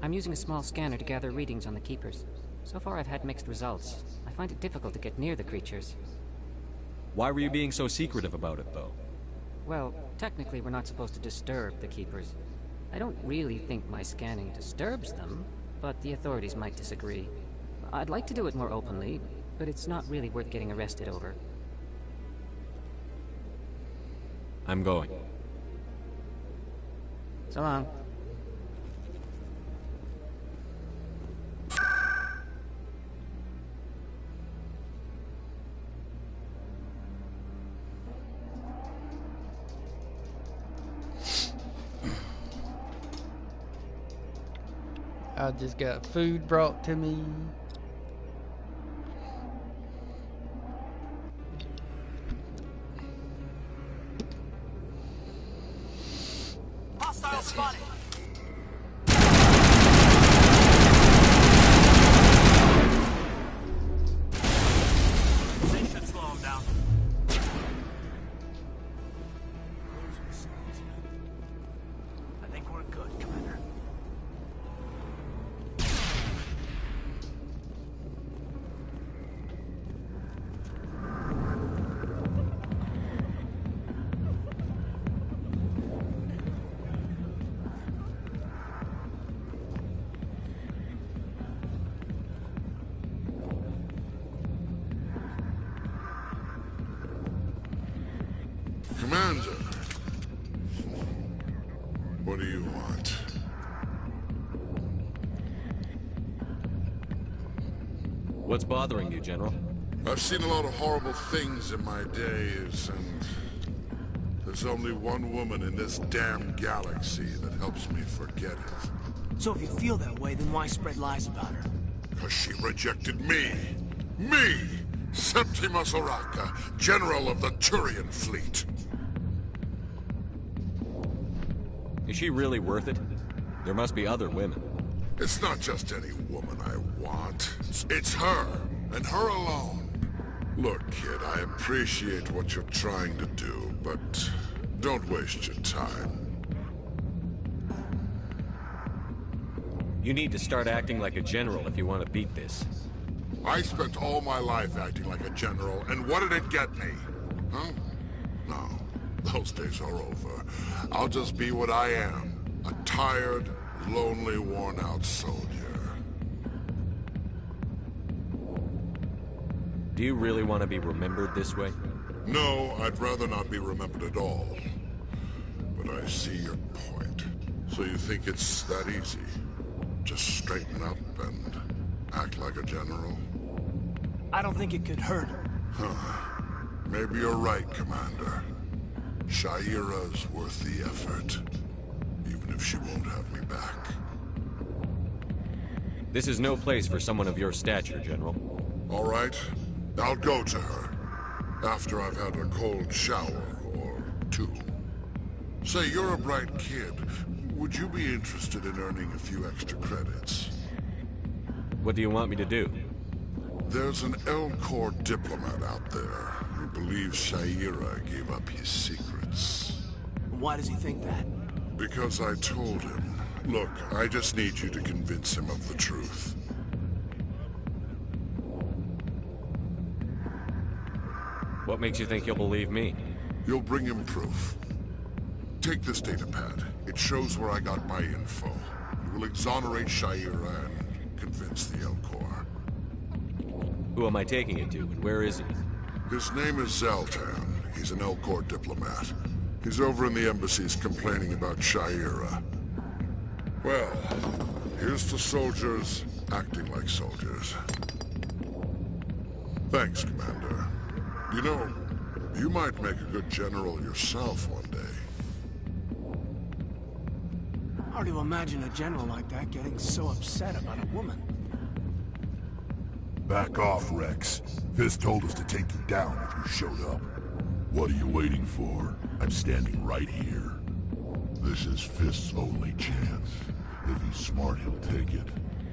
I'm using a small scanner to gather readings on the Keepers. So far I've had mixed results. I find it difficult to get near the creatures. Why were you being so secretive about it, though? Well, technically we're not supposed to disturb the Keepers. I don't really think my scanning disturbs them, but the authorities might disagree. I'd like to do it more openly, but it's not really worth getting arrested over. I'm going. So long. I just got food brought to me. Hostile spotted. They should slow him down. I think we're good, Commander. What's bothering you, General? I've seen a lot of horrible things in my days, and there's only one woman in this damn galaxy that helps me forget it. So if you feel that way, then why spread lies about her? Because she rejected me! Me! Septimus Oraka, General of the Turian Fleet. Is she really worth it? There must be other women. It's not just any woman I want. It's her, and her alone. Look, kid, I appreciate what you're trying to do, but don't waste your time. You need to start acting like a general if you want to beat this. I spent all my life acting like a general, and what did it get me? Huh? No, those days are over. I'll just be what I am. A tired, lonely, worn-out soldier. Do you really want to be remembered this way? No, I'd rather not be remembered at all. But I see your point. So you think it's that easy? Just straighten up and act like a general? I don't think it could hurt. Huh. Maybe you're right, Commander. Shaira's worth the effort. Even if she won't have me back. This is no place for someone of your stature, General. All right. I'll go to her. After I've had a cold shower, or two. Say, you're a bright kid. Would you be interested in earning a few extra credits? What do you want me to do? There's an L-Corps diplomat out there who believes Shaira gave up his secrets. Why does he think that? Because I told him. Look, I just need you to convince him of the truth. What makes you think he'll believe me? You'll bring him proof. Take this data pad. It shows where I got my info. It will exonerate Shaira and convince the L-Corps. Who am I taking it to, and where is he? His name is Zaltan. He's an L-Corps diplomat. He's over in the embassies complaining about Shaira. Well, here's to soldiers acting like soldiers. Thanks, Commander. You know, you might make a good general yourself one day. Hard to imagine a general like that getting so upset about a woman. Back off, Rex. Fist told us to take you down if you showed up. What are you waiting for? I'm standing right here. This is Fist's only chance. If he's smart, he'll take it.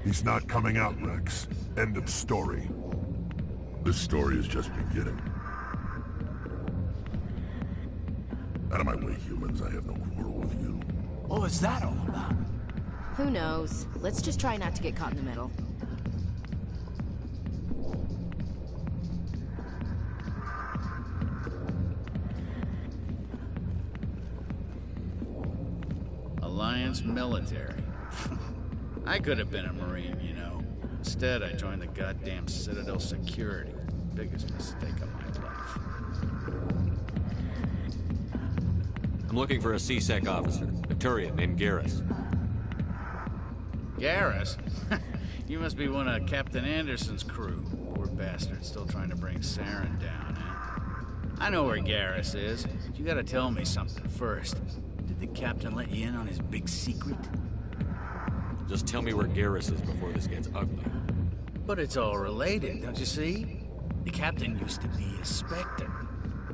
He's not coming out, Rex. End of story. This story is just beginning. Out of my way, humans. I have no quarrel with you. What was that all about? Who knows? Let's just try not to get caught in the middle. Alliance military. I could have been a Marine, you know. Instead, I joined the goddamn Citadel security. Biggest mistake of my life. I'm looking for a C-Sec officer, a Turian named Garrus. Garrus? You must be one of Captain Anderson's crew. Poor bastard, still trying to bring Saren down, eh? I know where Garrus is, but you gotta tell me something first. Did the captain let you in on his big secret? Just tell me where Garrus is before this gets ugly. But it's all related, don't you see? The captain used to be a Spectre.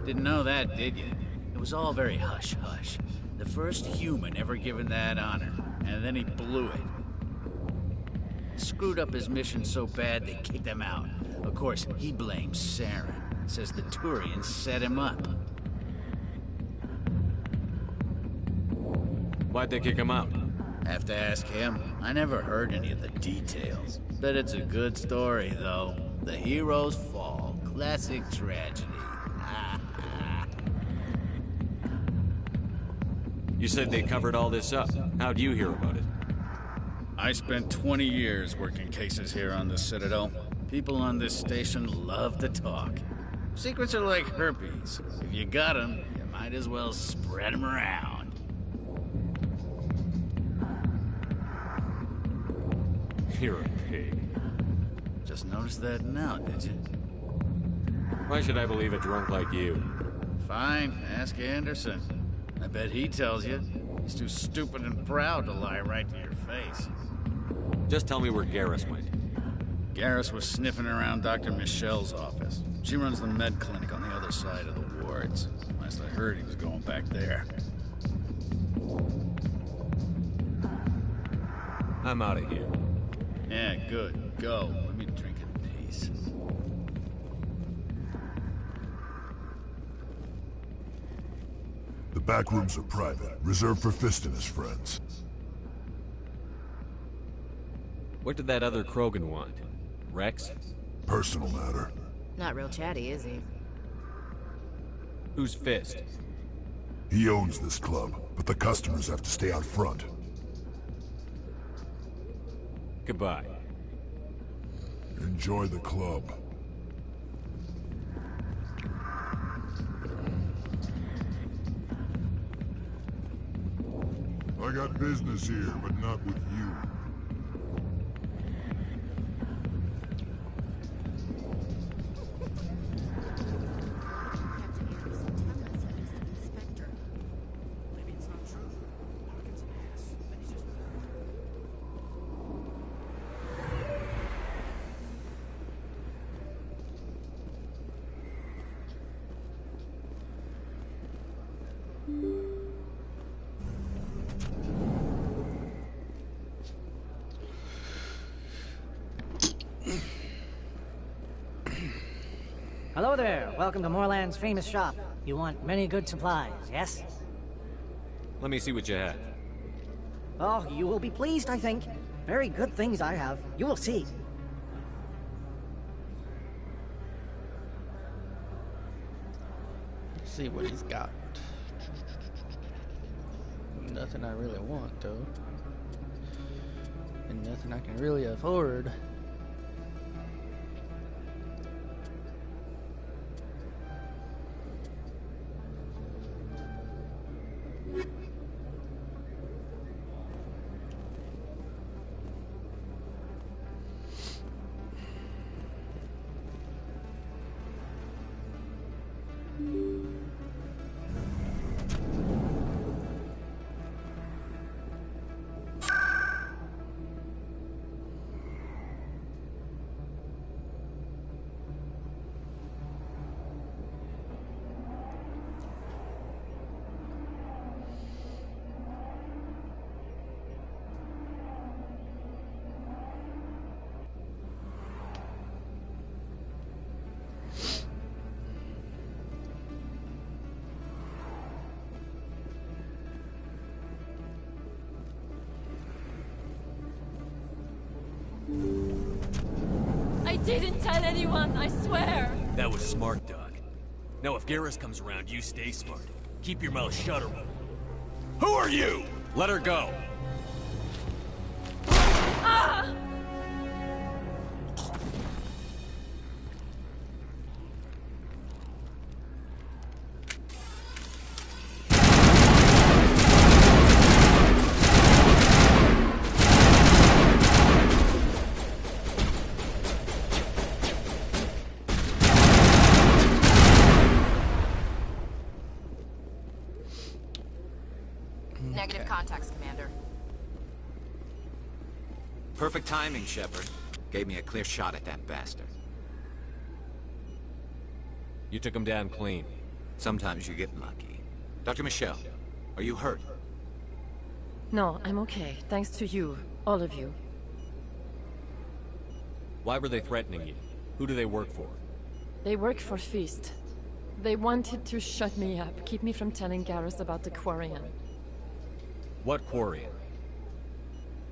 Didn't know that, did you? It was all very hush-hush. The first human ever given that honor, and then he blew it. Screwed up his mission so bad they kicked him out. Of course, he blames Saren. Says the Turians set him up. Why'd they kick him out? Have to ask him. I never heard any of the details. Bet it's a good story, though. The heroes fall. Classic tragedy. You said they covered all this up. How'd you hear about it? I spent 20 years working cases here on the Citadel. People on this station love to talk. Secrets are like herpes. If you got them, you might as well spread them around. You're a pig. Just noticed that now, did you? Why should I believe a drunk like you? Fine, ask Anderson. I bet he tells you. He's too stupid and proud to lie right to your face. Just tell me where Garrus went. Garrus was sniffing around Dr. Michelle's office. She runs the med clinic on the other side of the wards. Last I heard, he was going back there. I'm out of here. Yeah, good. Go. Let me drink in peace. The back rooms are private, reserved for Fist and his friends. What did that other Krogan want? Rex? Personal matter. Not real chatty, is he? Who's Fist? He owns this club, but the customers have to stay out front. Goodbye. Enjoy the club. I got business here, but not with you. Hello there. Welcome to Moorland's famous shop. You want many good supplies, yes? Let me see what you have. Oh, you will be pleased, I think. Very good things I have. You will see. Let's see what he's got. Nothing I really want, though. And nothing I can really afford. I didn't tell anyone, I swear! That was smart, Doc. Now if Garrus comes around, you stay smart. Keep your mouth shut or... Who are you? Let her go. Ah! Negative contacts, Commander. Perfect timing, Shepard. Gave me a clear shot at that bastard. You took him down clean. Sometimes you get lucky. Dr. Michelle, are you hurt? No, I'm okay. Thanks to you. All of you. Why were they threatening you? Who do they work for? They work for Feast. They wanted to shut me up, keep me from telling Garrus about the Quarian. What Quarian?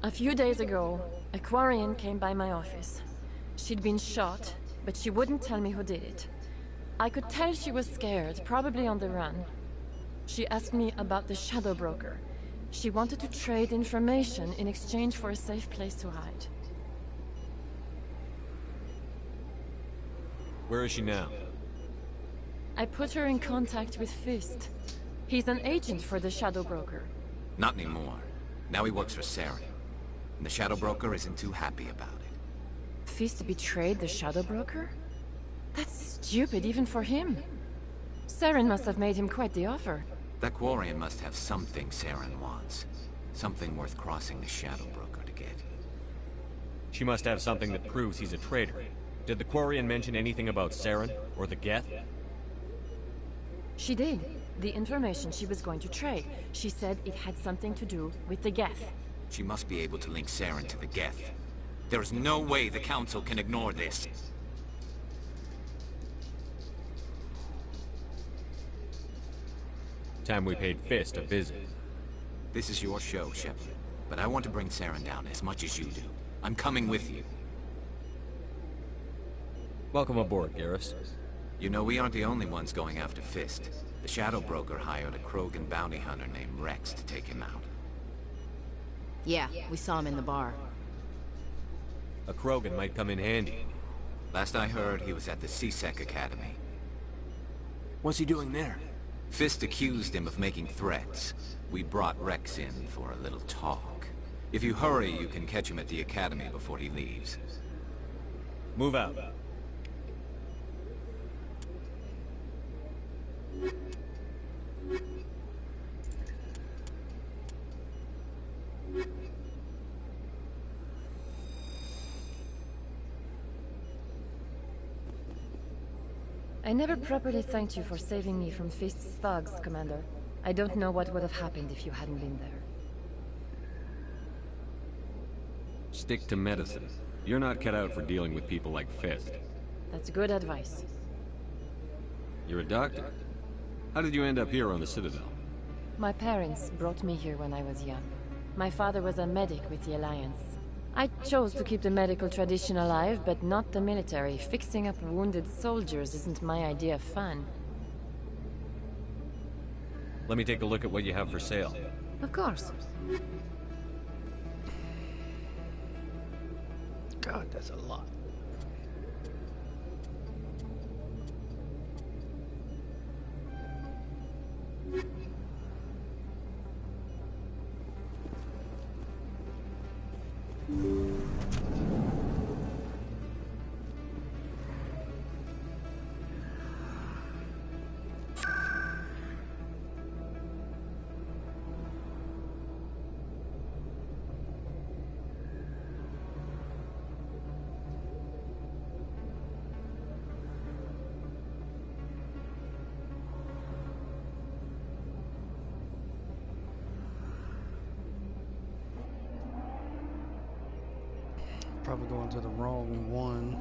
A few days ago, a Quarian came by my office. She'd been shot, but she wouldn't tell me who did it. I could tell she was scared, probably on the run. She asked me about the Shadow Broker. She wanted to trade information in exchange for a safe place to hide. Where is she now? I put her in contact with Fist. He's an agent for the Shadow Broker. Not anymore. Now he works for Saren. And the Shadow Broker isn't too happy about it. Fist betrayed the Shadow Broker? That's stupid even for him. Saren must have made him quite the offer. That Quarian must have something Saren wants. Something worth crossing the Shadow Broker to get. She must have something that proves he's a traitor. Did the Quarian mention anything about Saren or the Geth? She did. The information she was going to trade. She said it had something to do with the Geth. She must be able to link Saren to the Geth. There is no way the Council can ignore this. Time we paid Fist a visit. This is your show, Shepard. But I want to bring Saren down as much as you do. I'm coming with you. Welcome aboard, Garrus. You know, we aren't the only ones going after Fist. The Shadow Broker hired a Krogan bounty hunter named Rex to take him out. Yeah, we saw him in the bar. A Krogan might come in handy. Last I heard, he was at the CSEC Academy. What's he doing there? Fist accused him of making threats. We brought Rex in for a little talk. If you hurry, you can catch him at the Academy before he leaves. Move out. I never properly thanked you for saving me from Fist's thugs, Commander. I don't know what would have happened if you hadn't been there. Stick to medicine. You're not cut out for dealing with people like Fist. That's good advice. You're a doctor? How did you end up here on the Citadel? My parents brought me here when I was young. My father was a medic with the Alliance. I chose to keep the medical tradition alive, but not the military. Fixing up wounded soldiers isn't my idea of fun. Let me take a look at what you have for sale. Of course. God, that's a lot. Probably going to the wrong one.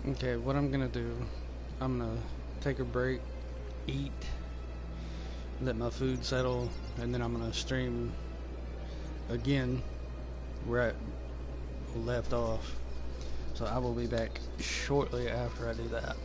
Okay, what I'm gonna do, I'm gonna take a break, eat, let my food settle, and then I'm gonna stream again where I left off. So I will be back shortly after I do that.